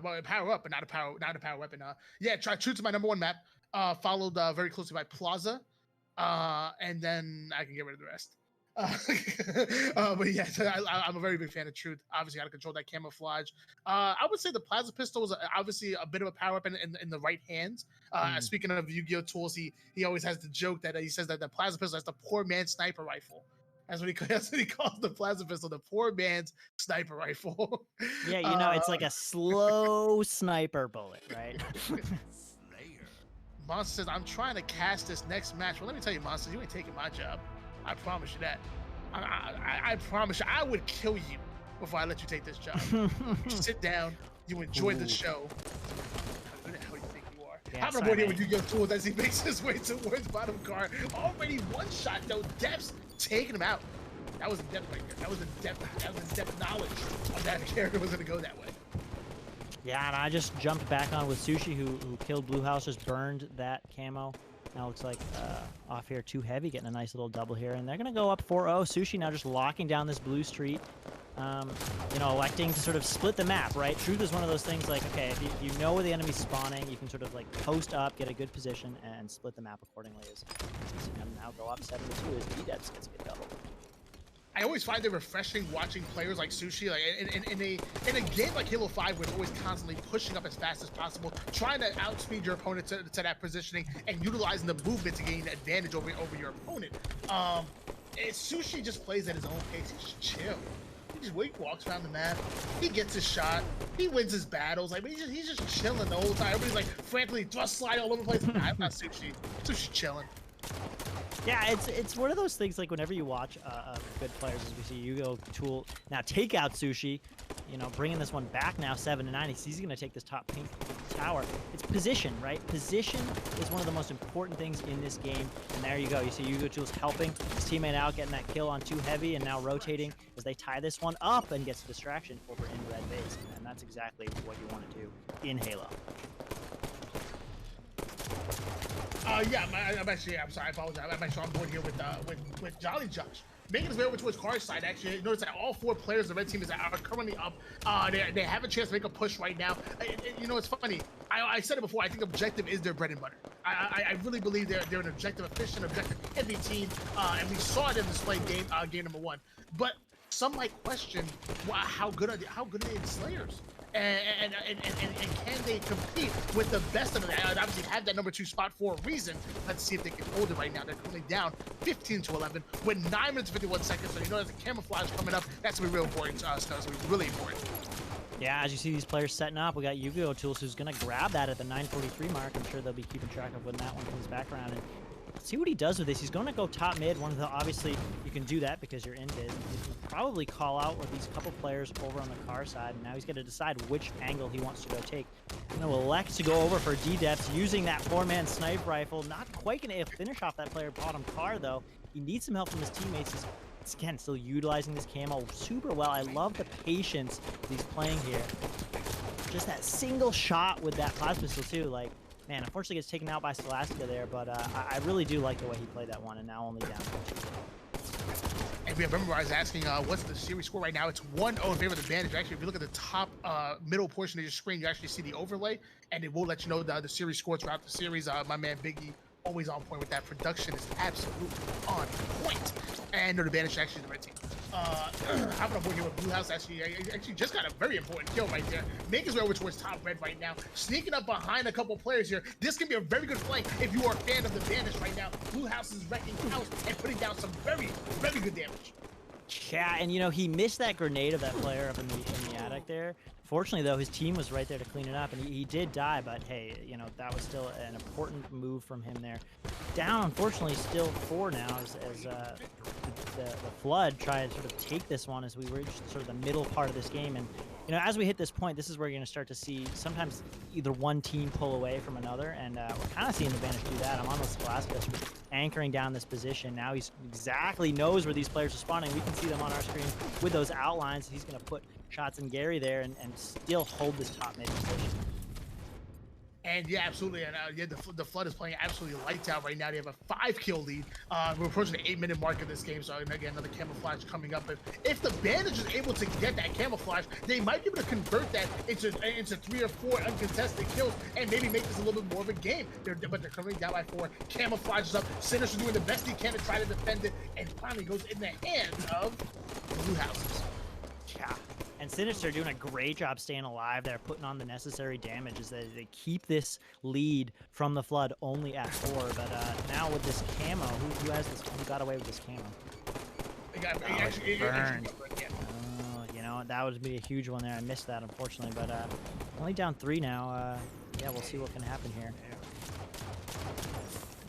Well, power up, but not a power weapon. Yeah, try true to my number 1 map. Followed very closely by Plaza, and then I can get rid of the rest. Uh, but yeah, so I'm a very big fan of Truth. Obviously, got to control that camouflage. I would say the plasma pistol is obviously a bit of a power up in the right hands. Speaking of Yu-Gi-Oh tools, he always has the joke that he says that the plasma pistol is the poor man's sniper rifle. That's what he calls the plasma pistol, the poor man's sniper rifle. Yeah, you know, it's like a slow sniper bullet, right? Monster says, I'm trying to cast this next match. Well, let me tell you, Monster, you ain't taking my job. I promise you that. I promise you, I would kill you before I let you take this job. Just sit down, you enjoy the show. Who the hell do you think you are? Yeah, I'm gonna board here with Yu-Gi-Oh! Tools as he makes his way towards bottom card. Already one shot though. Depths taking him out. That was in depth right there. That was in depth knowledge of that character was gonna go that way. Yeah, and I just jumped back on with Sushi, who killed Blue House, just burned that camo. Now looks like off here Too Heavy getting a nice little double here, and they're gonna go up 4-0. Sushi now just locking down this blue street. You know, electing to sort of split the map, right? Truth is one of those things like, okay, if you know where the enemy's spawning, you can sort of like post up, get a good position, and split the map accordingly. As you see him now go up 7-2 as B-Debs gets a good double. I always find it refreshing watching players like Sushi, like in a game like Halo 5, where it's always constantly pushing up as fast as possible, trying to outspeed your opponent to that positioning, and utilizing the movement to gain advantage over your opponent. Sushi just plays at his own pace. He's just chill. He walks around the map. He gets his shot. He wins his battles. Like he's just chilling the whole time. Everybody's like frantically thrust slide all over the place. Nah, not Sushi. Sushi chilling. Yeah, it's one of those things like whenever you watch good players, as we see Yu-Gi-Oh! Tool now take out Sushi, you know, bringing this one back now 7-9. He's going to take this top pink tower. It's position, right? Position is one of the most important things in this game. And there you go. You see Yu-Gi-Oh! Tool's helping his teammate out, getting that kill on Too Heavy, and now rotating as they tie this one up and gets a distraction over in red base. And that's exactly what you want to do in Halo. Yeah, I'm sorry, I apologize. I'm actually on board here with Jolly Josh. Making his way over towards Car's side, actually. Notice that all 4 players of the red team are currently up. They have a chance to make a push right now. You know, it's funny. I said it before. I think objective is their bread and butter. I really believe they're an objective efficient, objective heavy team, and we saw them display game number 1. But some might question how good are they in Slayers. And can they compete with the best of them? Obviously have that number 2 spot for a reason. Let's see if they can hold it right now. They're currently down 15-11 with 9 minutes and 51 seconds. So you know there's a camouflage coming up. That's gonna be real important to us. That's gonna be really important. Yeah, as you see these players setting up, we got Yu-Gi-Oh! Tools who's gonna grab that at the 9:43 mark. I'm sure they'll be keeping track of when that one comes back around. And see what he does with this. He's going to go top mid. Obviously, you can do that because you're in mid. He's going to probably call out with these couple players over on the car side. And now he's going to decide which angle he wants to go take. He's going to elect to go over for D-Depths using that 4-man snipe rifle. Not quite going to finish off that player bottom car, though. He needs some help from his teammates. He's, again, still utilizing this camo super well. I love the patience he's playing here. Just that single shot with that plasma pistol, too. Like, man, unfortunately gets taken out by Scholastica there, but I really do like the way he played that one, and now only down 2. And we remember I was asking, what's the series score right now? It's 1-0 in favor of the Bandage. Actually, if you look at the top middle portion of your screen, you actually see the overlay, and it will let you know the series score throughout the series. My man Biggie, always on point with that. Production is absolutely on point. And no, the Bandage is actually the red team. I'm gonna board here with Blue House. Actually just got a very important kill right there. Making his way over towards top red right now. Sneaking up behind a couple players here. This can be a very good flank if you are a fan of the Bandage right now. Blue House is wrecking house and putting down some very, very good damage. Yeah, and you know, he missed that grenade of that player up in the attic there. Fortunately, though, his team was right there to clean it up, and he did die, but hey, you know, that was still an important move from him there. Down, unfortunately, still 4 now as the Flood try to sort of take this one as we reach sort of the middle part of this game. And, you know, as we hit this point, this is where you're going to start to see sometimes either one team pull away from another, and we're kind of seeing the Bandage do that. I'm on with Scholastica anchoring down this position. Now he's exactly knows where these players are spawning. We can see them on our screen with those outlines. He's going to put shots in Gary there and still hold this top mid position. And yeah, absolutely. And yeah, the Flood is playing absolutely lights out right now. They have a 5-kill lead. We're approaching the 8-minute mark of this game. So again, another camouflage coming up. If the Bandage is able to get that camouflage, they might be able to convert that into 3 or 4 uncontested kills and maybe make this a little bit more of a game. But they're coming down by 4. Camouflage is up. Sinister doing the best he can to try to defend it, and finally goes in the hands of Blue Houses. Yeah. And Sinister doing a great job staying alive there, putting on the necessary damage as they keep this lead from the Flood only at 4. But now with this camo, who has this? Who got away with this camo? You know, that would be a huge one there. I missed that, unfortunately. But only down 3 now. Yeah, we'll see what can happen here.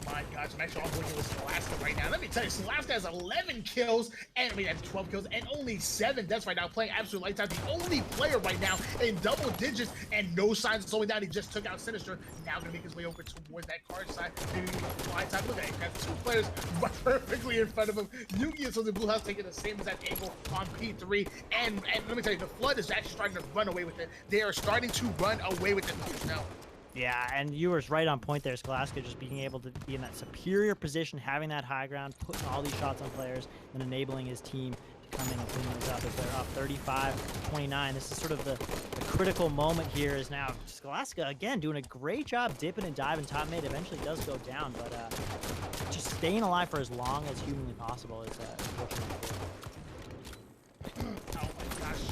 My gosh, I'm actually on board with Scholastica right now. Let me tell you, Scholastica has 11 kills, and I mean, has 12 kills, and only 7 deaths right now, playing absolute lights out. The only player right now in double digits, and no signs of slowing down. He just took out Sinister. Now gonna make his way over towards that card side. Maybe fly time. Look at it. He has 2 players perfectly in front of him. Yugi and so the Blue House taking the same exact angle on P3. And let me tell you, the Flood is actually starting to run away with it. They are starting to run away with it now. Yeah, and you were right on point there, Scholastica, just being able to be in that superior position, having that high ground, putting all these shots on players, and enabling his team to come in and clean those up as they're up 35-29. This is sort of the critical moment here is now Scholastica, again, doing a great job dipping and diving top mid. Eventually does go down, but just staying alive for as long as humanly possible is unfortunate.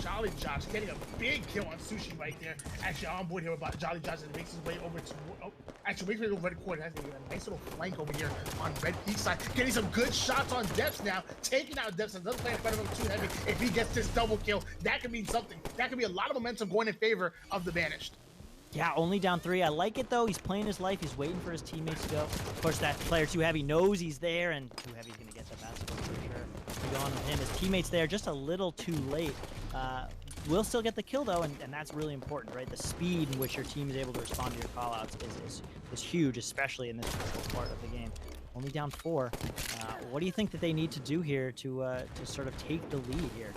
Jolly Josh getting a big kill on Sushi right there. Actually, on board here about Jolly Josh and makes his way over to. Oh, actually, makes his way over red court. Has a nice little flank over here on red P side. Getting some good shots on Depths now. Taking out Depths and doesn't play in front of him too heavy. If he gets this double kill, that could mean something. That could be a lot of momentum going in favor of the Banished. Yeah, only down 3. I like it, though. He's playing his life. He's waiting for his teammates to go. Of course, that player Too Heavy knows he's there, and Too Heavy's going to get the basket for sure. Be on with him. His teammates there just a little too late. Will still get the kill, though, and that's really important, right? The speed in which your team is able to respond to your callouts is huge, especially in this critical part of the game. Only down 4. What do you think that they need to do here to sort of take the lead here?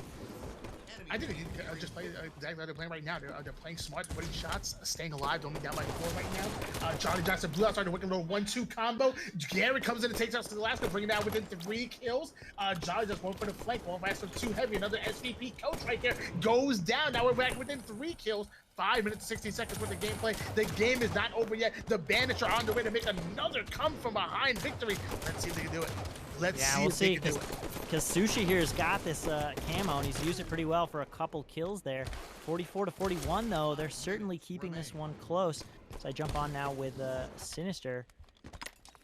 I think they just play exactly how they're playing right now. They're playing smart, putting shots, staying alive, only down by 4 right now. Johnny Johnson Blue outside the wicked little 1-2 combo. Garrett comes in and takes out Scholastica, bringing down within 3 kills. Johnny just going for the flank, one for Too Heavy. Another SVP coach right there goes down. Now we're back within 3 kills. 5 minutes, 60 seconds worth of gameplay. The game is not over yet. The Bandits are on their way to make another come from behind victory. Let's see if they can do it. Let's see if they can do it. Because Sushi here has got this camo, and he's used it pretty well for a couple kills there. 44-41, though. They're certainly keeping this one close. So I jump on now with Sinister.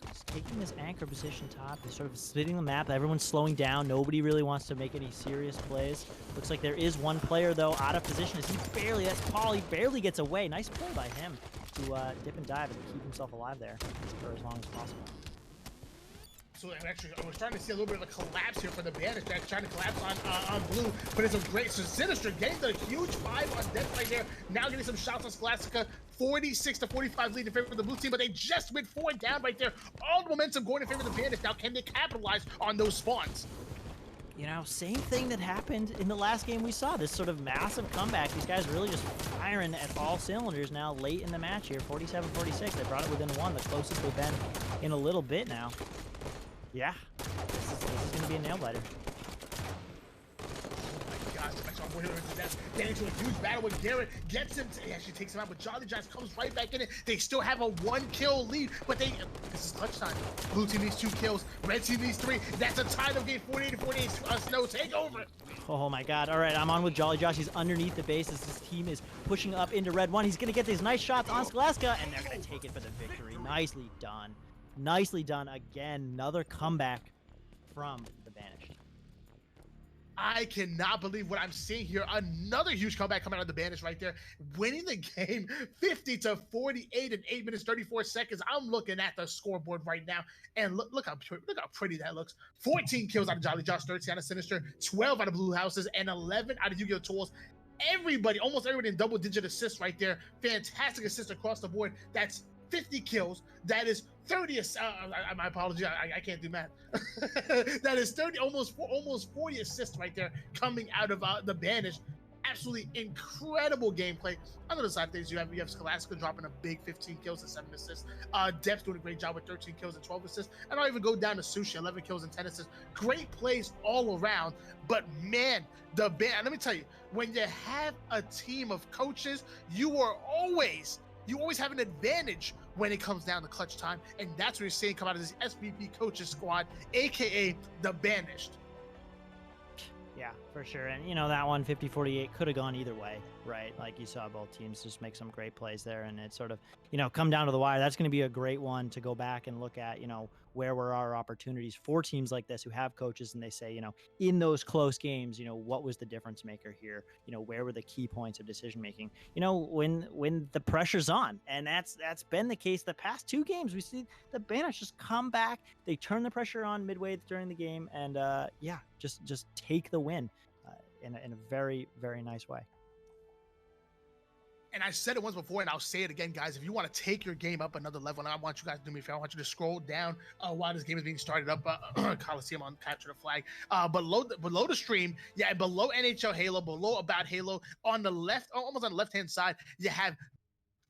Just taking this anchor position top. They're sort of splitting the map. Everyone's slowing down. Nobody really wants to make any serious plays. Looks like there is one player, though, out of position. As that's Paul. He barely gets away. Nice play by him to dip and dive and keep himself alive there for as long as possible. So actually, we're starting to see a little bit of a collapse here for the Bandits. They're trying to collapse on Blue, but it's a great. So Sinister getting the huge 5 on Death right there. Now getting some shots on Scholastica. 46-45 lead in favor of the Blue team, but they just went 4 down right there. All the momentum going in favor of the Bandits. Now, can they capitalize on those spawns? You know, same thing that happened in the last game we saw. This sort of massive comeback. These guys really just firing at all cylinders now late in the match here. 47-46. They brought it within 1, the closest they've been in a little bit now. Yeah, this is going to be a nail-biter. Getting into a huge battle with Garrett, gets him, he actually takes him out, but Jolly Josh comes right back in it. They still have a 1-kill lead, but this is clutch time. Blue team needs 2 kills, red team needs 3. That's a tie of game 48-48. Snow, take over. Oh my god. All right, I'm on with Jolly Josh. He's underneath the base as his team is pushing up into red 1. He's going to get these nice shots on Scholastica, and they're going to take it for the victory. Nicely done. Nicely done again. Another comeback from the Banished. I cannot believe what I'm seeing here. Another huge comeback coming out of the Banished right there, winning the game 50-48 in 8 minutes 34 seconds. I'm looking at the scoreboard right now, and look how pretty that looks. 14 kills out of Jolly Josh, 13 out of Sinister, 12 out of Blue Houses, and 11 out of Yu-Gi-Oh! Tools. Everybody, almost everybody in double-digit assists right there. Fantastic assists across the board. That's 50 kills. That is 30. My apology. I can't do math. That is 30, almost 40 assists right there coming out of the Banished. Absolutely incredible gameplay. On the other side of things, you have Scholastica dropping a big 15 kills and 7 assists. Depth doing a great job with 13 kills and 12 assists. And I'll even go down to Sushi, 11 kills and 10 assists. Great plays all around. But man, the band, let me tell you, when you have a team of coaches, you always have an advantage when it comes down to clutch time. And that's what you're seeing come out of this SVP coaches squad, aka the Banished. Yeah, for sure. And, you know, that one, 50-48, could have gone either way, right? Like you saw both teams just make some great plays there. And it sort of, you know, come down to the wire. That's going to be a great one to go back and look at, you know, where were our opportunities for teams like this who have coaches and they say, you know, in those close games, you know, what was the difference maker here? You know, where were the key points of decision making? You know, when the pressure's on, and that's been the case the past 2 games. We see the Banished just come back, they turn the pressure on midway during the game, and yeah, just take the win in a very, very nice way. And I said it once before, and I'll say it again, guys. If you want to take your game up another level, and I want you guys to do me a favor, I want you to scroll down while this game is being started up, Coliseum on Capture the Flag. Below the stream, yeah, and below NHL Halo, below About Halo, on the left, almost on the left-hand side, you have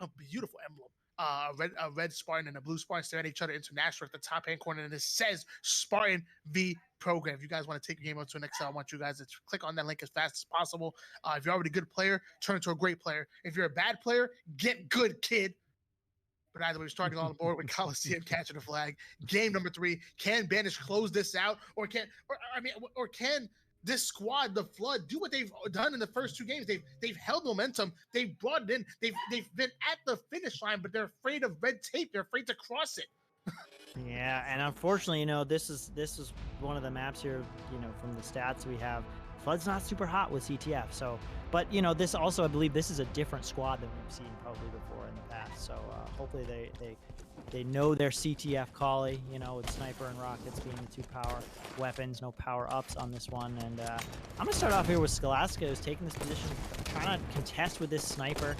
a beautiful emblem. A red Spartan and a blue Spartan staring at each other, international at the top hand corner, and it says Spartan V Program. If you guys want to take your game up to the next level, I want you guys to click on that link as fast as possible. If you're already a good player, turn into a great player. If you're a bad player, get good, kid. But either way, we're starting on board with Coliseum catching the flag. Game number 3. Can Banish close this out, or can this squad, the Flood, do what they've done in the first 2 games? They've held momentum. They've brought it in. They've been at the finish line, but they're afraid of red tape. They're afraid to cross it. Yeah, and unfortunately, you know, this is one of the maps here, you know, from the stats we have. Flood's not super hot with CTF, so, but, you know, this also, I believe this is a different squad than we've seen probably before in the past, so hopefully they know their CTF collie, you know, with Sniper and Rockets being the 2 power weapons, no power-ups on this one, and I'm going to start off here with Scholastica, who's taking this position, trying to contest with this Sniper.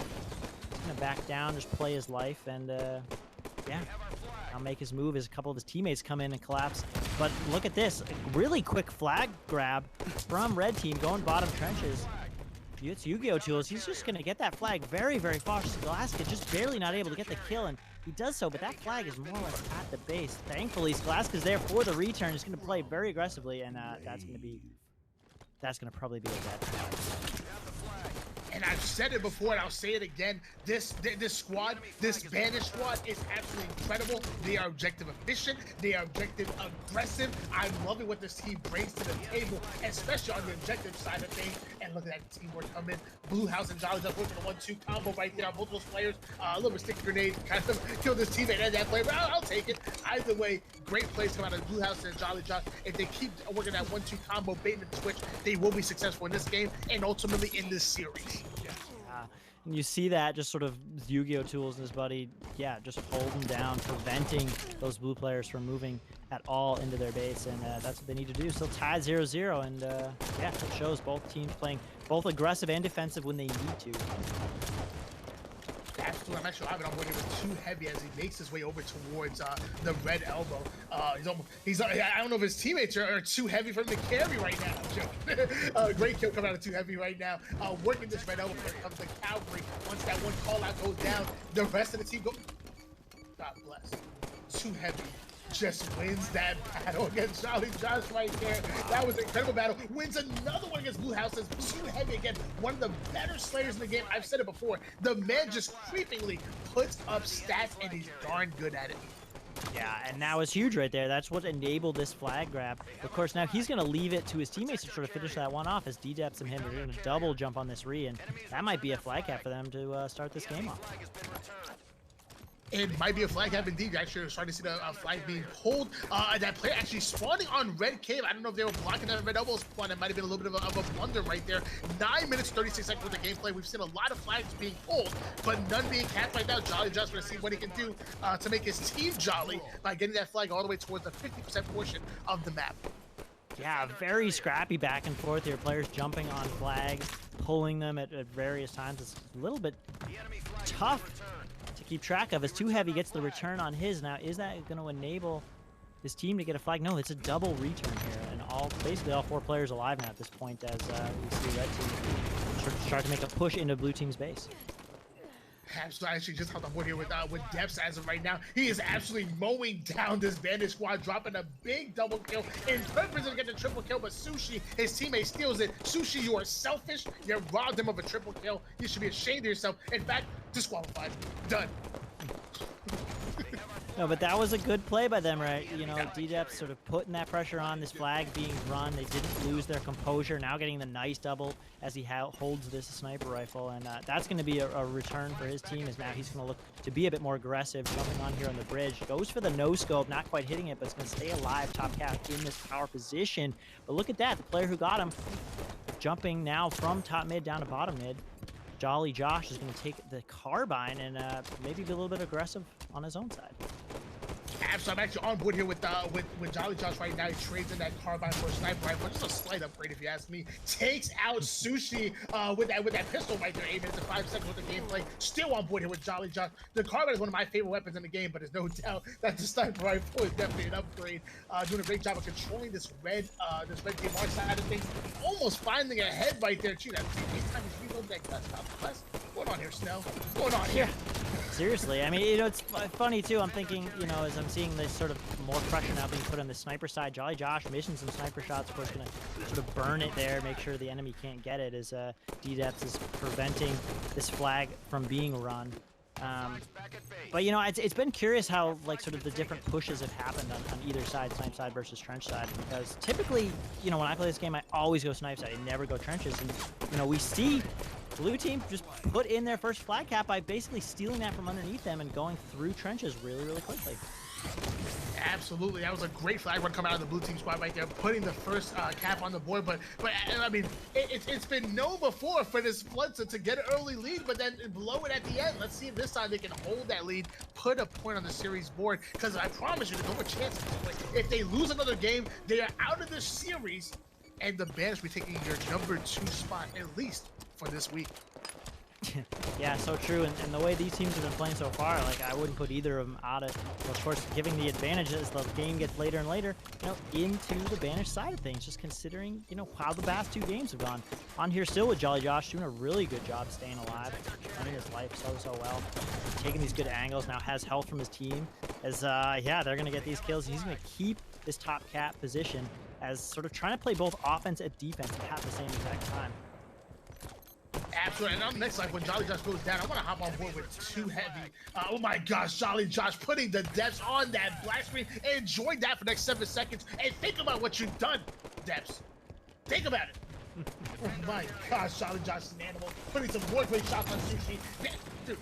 He's going to back down, just play his life, and, yeah. I'll make his move as a couple of his teammates come in and collapse. But look at this, a really quick flag grab from red team going bottom trenches. It's Yu-Gi-Oh! Tools. He's just going to get that flag very, very far. Scholastica just barely not able to get the kill, and he does so, but that flag is more or less at the base. Thankfully, Scholastica's there for the return. He's going to play very aggressively, and that's going to probably be a bad flag. And I've said it before, and I'll say it again. This squad, this Banished squad, is absolutely incredible. They are objective efficient. They are objective aggressive. I'm loving what this team brings to the table, especially on the objective side of things. And look at that teamwork come in. Blue House and Jolly just working a 1-2 combo right there on both those players. A little bit sticky grenade, kind of killed this teammate and that player, but I'll take it. Either way, great plays come out of Blue House and Jolly Josh. If they keep working that 1-2 combo, baiting the switch, they will be successful in this game and ultimately in this series. And you see that just sort of Yu-Gi-Oh! Tools and his buddy, yeah, just holding down, preventing those blue players from moving at all into their base, and that's what they need to do. Still tied 0-0, and yeah, it shows both teams playing both aggressive and defensive when they need to. Absolutely, I'm actually having on board here with Too Heavy as he makes his way over towards the red elbow. I don't know if his teammates are too heavy for him to carry right now. Great kill coming out of Too Heavy right now. Working this red elbow, here comes the cavalry. Once that one call out goes down, the rest of the team go. God bless. Too Heavy just wins that battle against Jolly Josh right there. That was an incredible battle. Wins another one against Blue Houses. Too Heavy again. One of the better slayers in the game. I've said it before. The man just creepingly puts up stats, and he's darn good at it. Yeah, and that was huge right there. That's what enabled this flag grab. Of course, now he's going to leave it to his teammates to sort of finish that one off as D-Depths and him are going to double jump on this re, and that might be a flag cap for them to start this game off. It might be a flag cap indeed. You're actually starting to see the flag being pulled. That player actually spawning on red cave. I don't know if they were blocking that red elbow spawn. It might have been a little bit of a blunder right there. 9 minutes, 36 seconds with the gameplay. We've seen a lot of flags being pulled, but none being capped right now. Jolly just going to see what he can do to make his team jolly by getting that flag all the way towards the 50% portion of the map. Yeah, very scrappy back and forth here. Players jumping on flags, pulling them at various times. It's a little bit tough to keep track of as Too Heavy gets the return on his. Now, is that going to enable his team to get a flag? No, it's a double return here, and basically all 4 players alive now at this point as we see red team start to make a push into blue team's base. So I actually just hopped on board here with Depths as of right now. He is absolutely mowing down this Bandit squad, dropping a big double kill in purpose to get the triple kill, but Sushi, his teammate, steals it. Sushi, you are selfish. You robbed him of a triple kill. You should be ashamed of yourself. In fact, disqualified. Done. No, but that was a good play by them, right? You know, D-Depth sort of putting that pressure on, this flag being run. They didn't lose their composure. Now getting the nice double as he holds this sniper rifle. And that's going to be a return for his team, as now he's going to look to be a bit more aggressive, jumping on here on the bridge. Goes for the no-scope, not quite hitting it, but it's going to stay alive. Top Cat in this power position. But look at that, the player who got him jumping now from top mid down to bottom mid. Jolly Josh is going to take the carbine and maybe be a little bit aggressive on his own side. So I'm actually on board here with Jolly Josh right now. He trades in that carbine for a sniper rifle. Just a slight upgrade, if you ask me. Takes out Sushi with that pistol right there. 8 minutes and 5 seconds with the gameplay. Still on board here with Jolly Josh. The carbine is one of my favorite weapons in the game, but there's no doubt that the sniper rifle is definitely an upgrade. Doing a great job of controlling this red DMR side of things. Almost finding a head right there. Gee, that time he's reloading that gun. What's going on here, Snell? What's going on here? Seriously, I mean, you know, it's funny too. I'm thinking, you know, as I'm seeing this sort of more pressure now being put on the sniper side, Jolly Josh missing some sniper shots. Of course, gonna sort of burn it there, make sure the enemy can't get it, as D-Depth is preventing this flag from being run. But you know, it's been curious how like sort of the different pushes have happened on either side, snipe side versus trench side, because typically, you know, when I play this game, I always go snipe side. I never go trenches, and you know, we see blue team just put in their first flag cap by basically stealing that from underneath them and going through trenches really, really quickly. Absolutely, that was a great flag run coming out of the blue team squad right there, putting the first cap on the board. But I mean, it's been known before for this Flood to get an early lead, but then blow it at the end. Let's see if this time they can hold that lead, put a point on the series board. Because I promise you, there's no more chances. If they lose another game, they are out of the series, and the Bandits will be taking your number 2 spot at least for this week. Yeah, so true. And the way these teams have been playing so far, like I wouldn't put either of them out of, well, of course, giving the advantage as the game gets later and later, you know, into the Banish side of things, just considering, you know, how the past 2 games have gone. On here still with Jolly Josh doing a really good job staying alive, running his life so well, taking these good angles, now has help from his team, as yeah, they're gonna get these kills. He's gonna keep this top cat position as sort of trying to play both offense and defense at the same exact time. Absolutely, and on the next life, when Jolly Josh goes down, I want to hop on board with 2 heavy. Oh my gosh, Jolly Josh putting the Depths on that black screen. Enjoy that for the next 7 seconds, and think about what you've done, Depths. Think about it. Oh my gosh, Jolly Josh is an animal. Putting some more great shots on Sushi. Dude,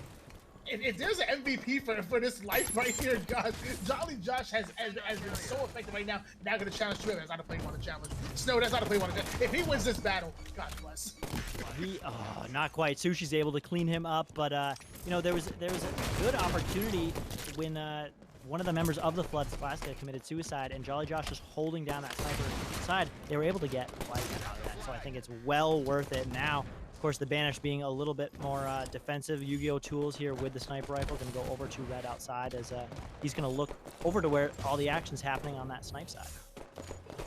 if there's an MVP for this life right here, God, Jolly Josh has been so effective right now. Now going to challenge 2. That's not a play you want to challenge. Snow, that's not a play you want to do. If he wins this battle, God bless. Not quite. Sushi's able to clean him up, but you know, there was a good opportunity when one of the members of the Flood, Slaska, committed suicide, and Jolly Josh just holding down that sniper side. They were able to get life out of that, so I think it's well worth it now. Of course, the Banish being a little bit more defensive. Yu-Gi-Oh tools here with the sniper rifle, going to go over to red outside, as he's going to look over to where all the action's happening on that snipe side.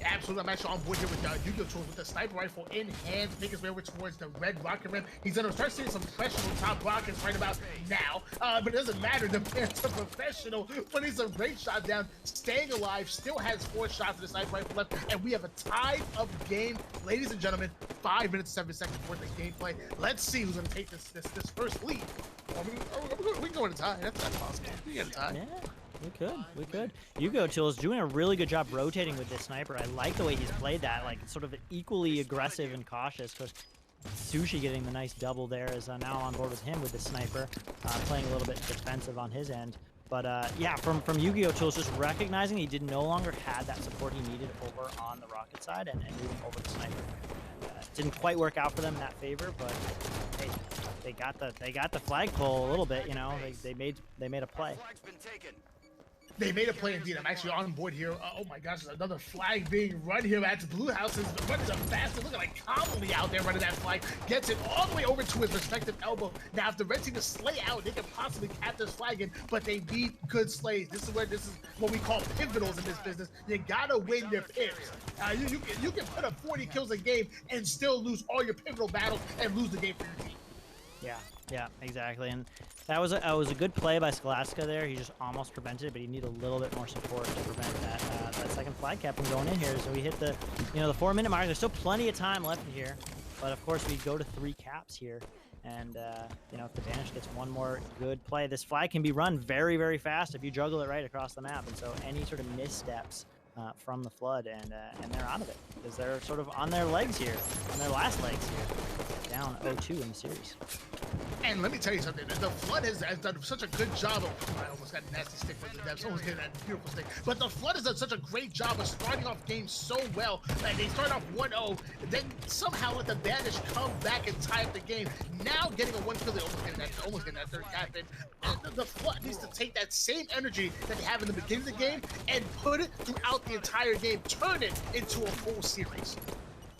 Absolutely, I'm actually on board here with Yu-Gi-Oh tools with the sniper rifle in hand, make his way over towards the red rocket rim. He's gonna start seeing some pressure on top rockets right about now, but it doesn't matter. The man's a professional, putting some great shot down, staying alive, still has 4 shots of the sniper rifle left, and we have a tie of game, ladies and gentlemen. 5 minutes 7 seconds worth of gameplay. Let's see who's gonna take this first lead. We can go in a tie. That's possible. We get a tie. Yeah. We could. Yu-Gi-Oh Tool is doing a really good job rotating with this sniper. I like the way he's played that, like sort of equally aggressive and cautious. Because Sushi getting the nice double there is now on board with him with the sniper, playing a little bit defensive on his end. But yeah, from Yu-Gi-Oh Tools, just recognizing he no longer had that support he needed over on the rocket side and moving over the sniper. Didn't quite work out for them in that favor, but hey, they got the flagpole a little bit. You know, they made a play. They made a play indeed. I'm actually on board here. Oh my gosh, there's another flag being run here. That's Blue House is running a faster. Look at like Conley out there running that flag. Gets it all the way over to his respective elbow. Now, if the red team is slay out, they can possibly cap this flag in, but they need good slays. This is what we call pivotals in this business. You gotta win your pips. You can put up 40 kills a game and still lose all your pivotal battles and lose the game for your team. Yeah, exactly. And that was a good play by Scholastica there. He just almost prevented it, but he needed a little bit more support to prevent that second flag cap from going in here. So we hit the 4-minute mark. There's still plenty of time left in here, but of course we go to 3 caps here. And if the Banish gets one more good play, this flag can be run very, very fast if you juggle it right across the map. And so any sort of missteps from the Flood, and they're out of it because they're sort of on their legs here, on their last legs here, down 0-2 in the series. And let me tell you something, the Flood has done such a good job of, I almost got a nasty stick for the depths, almost getting that beautiful stick, but the Flood has done such a great job of starting off games so well. Like they start off 1-0, then somehow let the Banish come back and tie up the game. Now getting a 1 kill, they almost getting that third cap in. The Flood needs to take that same energy that they have in the beginning of the game and put it throughout the entire game, turn it into a full series.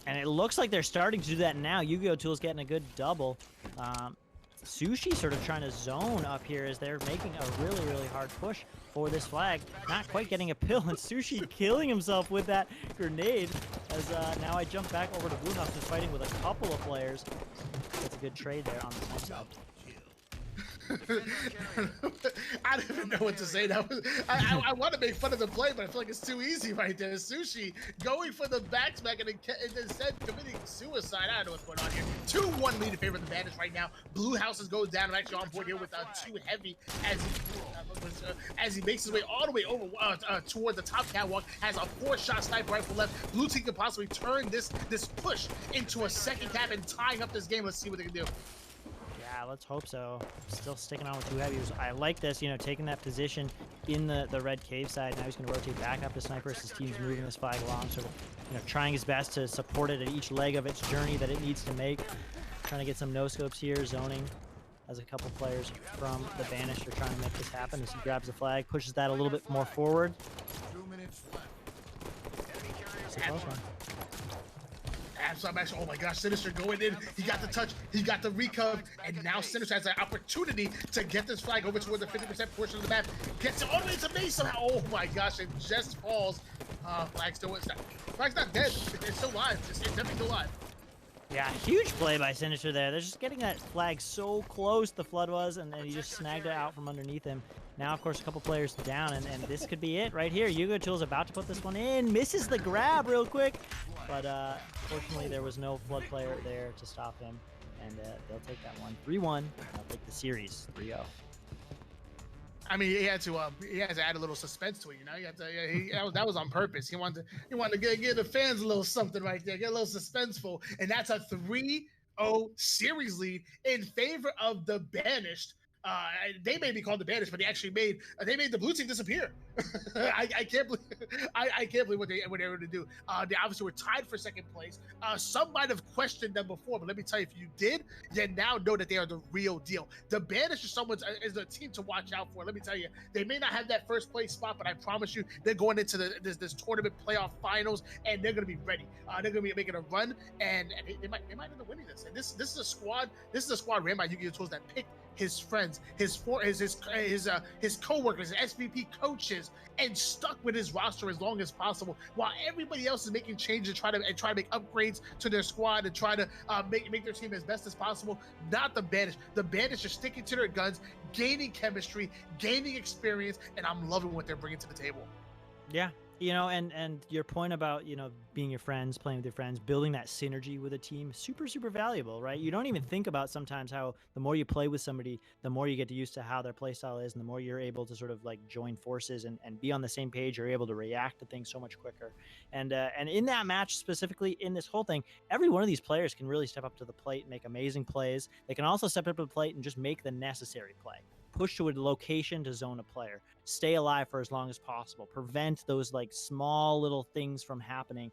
And it looks like they're starting to do that now. Yu-Gi-Oh! Tool's getting a good double. Sushi sort of trying to zone up here as they're making a really, really hard push for this flag. Not quite getting a pill, and Sushi killing himself with that grenade. As now I jump back over to Blue House, who's fighting with a couple of players. That's a good trade there on the snipe side. I don't even know what to say. I want to make fun of the play, but I feel like it's too easy right there. Sushi going for the back smack and instead committing suicide. I don't know what's going on here. 2-1 lead in favor of the Bandits right now. Blue Houses goes down. I'm actually on board here with 2 heavy as he makes his way all the way over toward the top catwalk. Has a 4-shot sniper rifle left. Blue team can possibly turn this push into a second cap and tying up this game. Let's see what they can do. Yeah, let's hope so. Still sticking on with 2 heavies. I like this, taking that position in the red cave side. Now he's going to rotate back up to sniper as his team's moving this flag along, sort of, trying his best to support it at each leg of its journey that it needs to make. Trying to get some no-scopes here, zoning as a couple players from the Banish are trying to make this happen as he grabs the flag, pushes that a little bit more forward. 2 minutes left. It's a close one. Oh my gosh, Sinister going in. He got the touch, he got the recove, and now Sinister has an opportunity to get this flag over toward the 50% portion of the map. Gets it all the way to me somehow. Oh my gosh, it just falls. Flag's not dead. It's still alive. It's definitely still alive. Yeah, huge play by Sinister there. They're just getting that flag so close, the Flood was, and he just snagged it out from underneath him. Now, of course, a couple players down, and this could be it right here. Yu-Gi-Oh! Tool's about to put this one in. Misses the grab real quick, but fortunately there was no Flood player there to stop him, and they'll take that one. 3-1. They'll take the series 3-0. I mean, he had to add a little suspense to it, that was on purpose. He wanted to give the fans a little something right there, get a little suspenseful, and that's a 3-0 series lead in favor of the Banished. They may be called the Banished, but they actually made the blue team disappear. I can't believe what they were able to do. They obviously were tied for second place. Some might have questioned them before, but let me tell you, if you did, you now know that they are the real deal. The Banished is a team to watch out for. Let me tell you, they may not have that first place spot, but I promise you, they're going into this tournament playoff finals, and they're going to be ready. They're going to be making a run, and they might end up winning this. And this is a squad. This is a squad ran by Yu-Gi-Oh! Tools that picked his friends, his coworkers, his SVP coaches, and stuck with his roster as long as possible, while everybody else is making changes and try to make upgrades to their squad and try to make their team as best as possible. Not the Banished. The Banished are sticking to their guns, gaining chemistry, gaining experience, and I'm loving what they're bringing to the table. Yeah. And your point about, being your friends, playing with your friends, building that synergy with a team, super, super valuable, right? You don't even think about sometimes how the more you play with somebody, the more you get used to how their play style is, and the more you're able to sort of like join forces and be on the same page. You're able to react to things so much quicker. And in that match, specifically in this whole thing, every one of these players can really step up to the plate, make amazing plays. They can also step up to the plate and just make the necessary play. push to a location to zone a player, stay alive for as long as possible, prevent those like small little things from happening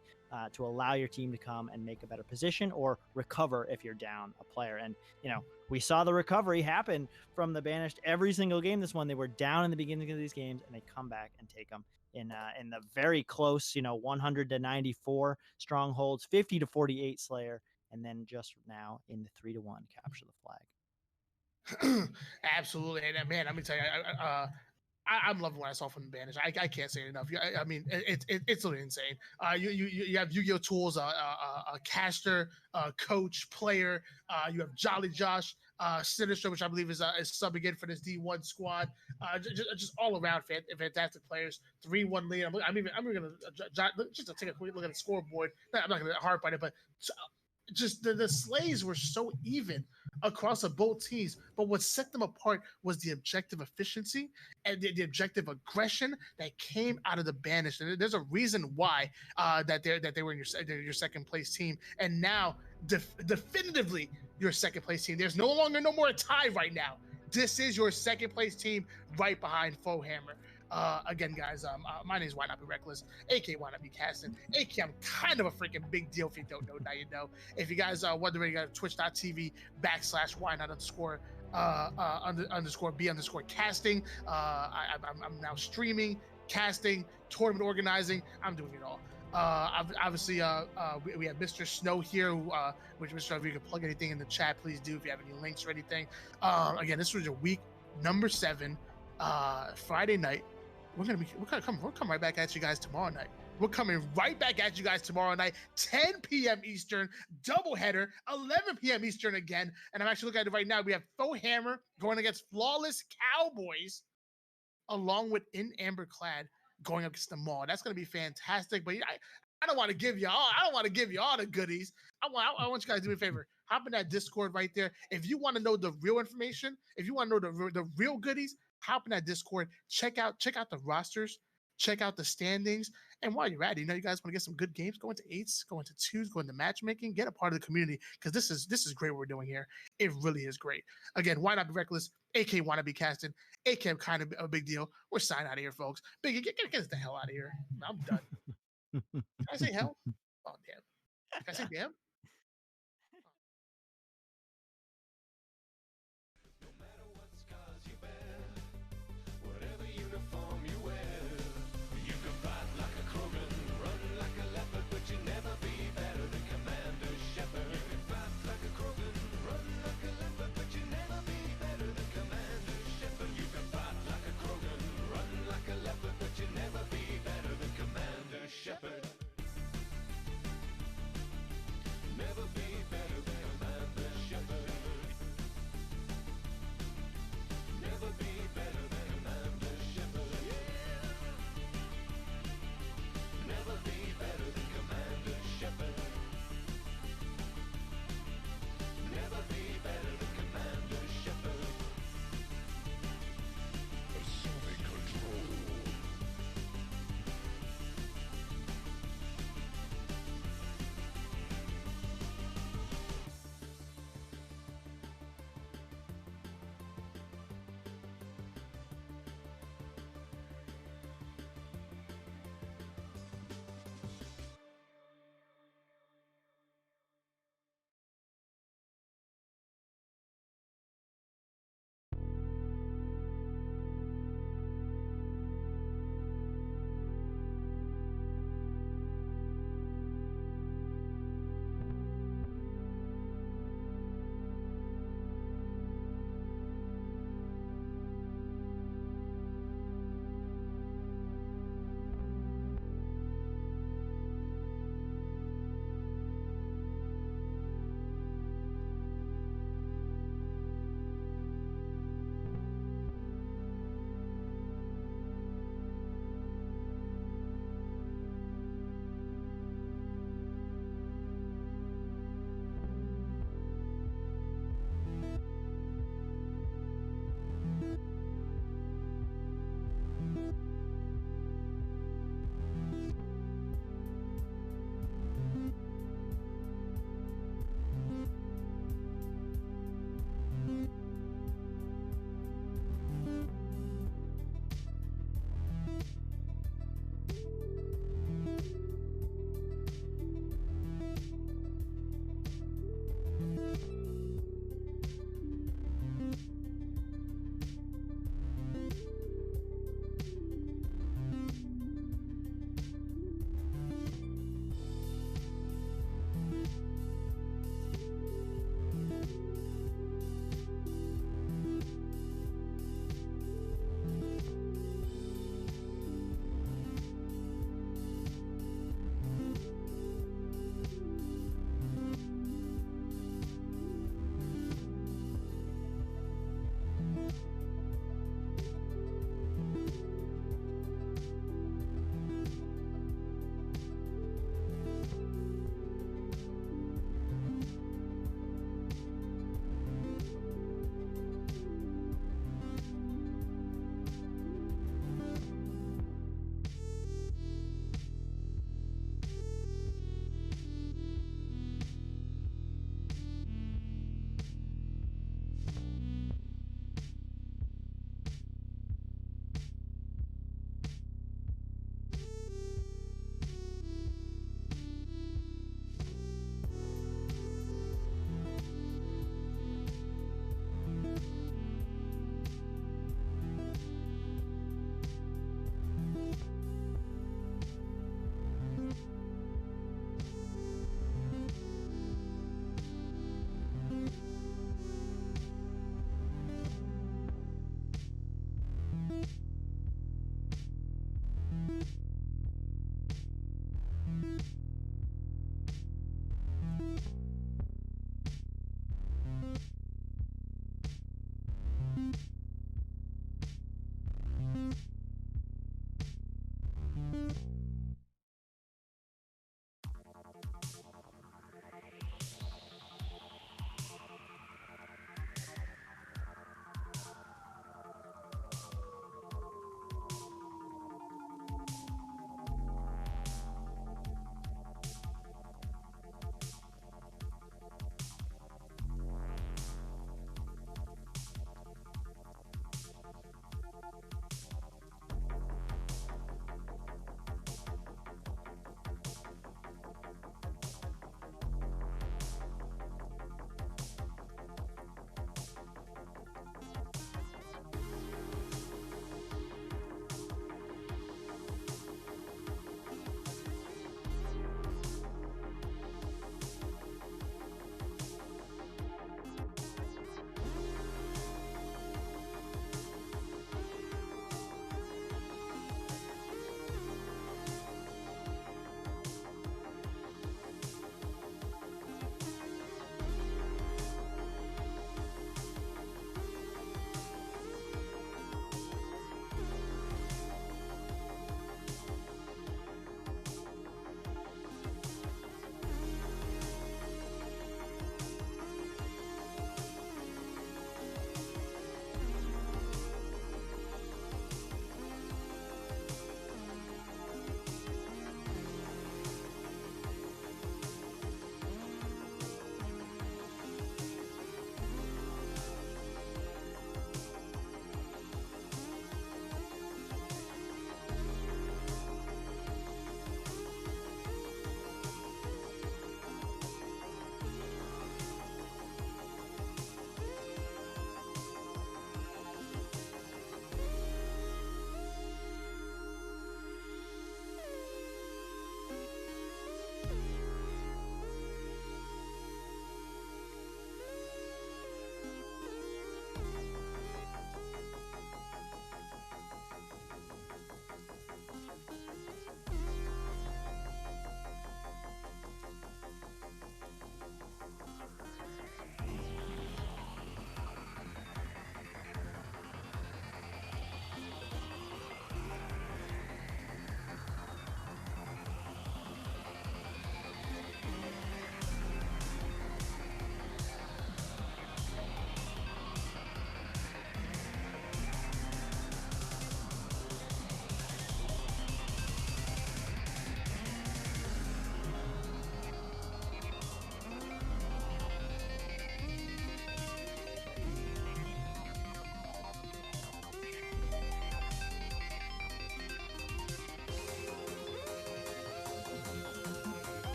to allow your team to come and make a better position or recover if you're down a player. And, you know, we saw the recovery happen from the Banished every single game this one. They were down in the beginning of these games and they come back and take them in the very close, 100 to 94 strongholds, 50 to 48 Slayer, and then just now in the 3-1 capture the flag. Absolutely, and man, let me tell you, I'm loving what I saw from the Banish. I can't say it enough. I mean, it's literally insane. You have Yu-Gi-Oh tools, a caster, coach, player. You have Jolly Josh, Sinister, which I believe is subbing in for this D1 squad. Just all around fantastic players. 3-1 lead. I'm gonna just to take a quick look at the scoreboard. I'm not gonna harp on it, but just the slays were so even across both teams, but what set them apart was the objective efficiency and the objective aggression that came out of the Banished. And there's a reason why that they were in your second place team, and now definitively your second place team. There's no more a tie right now. This is your second place team right behind Fohammer. Again, guys, my name is Why Not Be Reckless, aka Why Not Be Casting, aka I'm kind of a freaking big deal. If you don't know, now you know. If you guys are wondering, you got twitch.tv/why not underscore B underscore casting. I'm now streaming, casting, tournament organizing. I'm doing it all. Obviously, we have Mr. Snow here, who, which Mr. If you can plug anything in the chat, please do. If you have any links or anything. Again, this was your week number 7, Friday night. We're gonna come right back at you guys tomorrow night. We're coming right back at you guys tomorrow night, 10 p.m. Eastern, doubleheader, 11 p.m. Eastern again. And I'm actually looking at it right now. We have Fohammer going against Flawless Cowboys, along with In Amber Clad going against the Maul. That's going to be fantastic. But I don't want to give you all. I don't want to give you all the goodies. I want you guys to do me a favor. Hop in that Discord right there. If you want to know the real information, if you want to know the real goodies, hop in that Discord. Check out the rosters. Check out the standings. And while you're at it, you guys want to get some good games, go into 8s, go into 2s, go into matchmaking, get a part of the community, because this is great what we're doing here. It really is great. Again, Why Not Be Reckless, aka Why Not Be Casting, aka I'm kind of a big deal. We're signing out of here, folks. Biggie, get the hell out of here. I'm done. Can I say hell? Oh, damn. Can I say damn?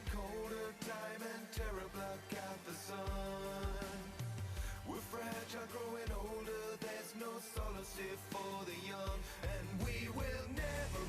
getting colder, time and terror block out the sun. We're fragile, growing older, there's no solace here for the young, and we will never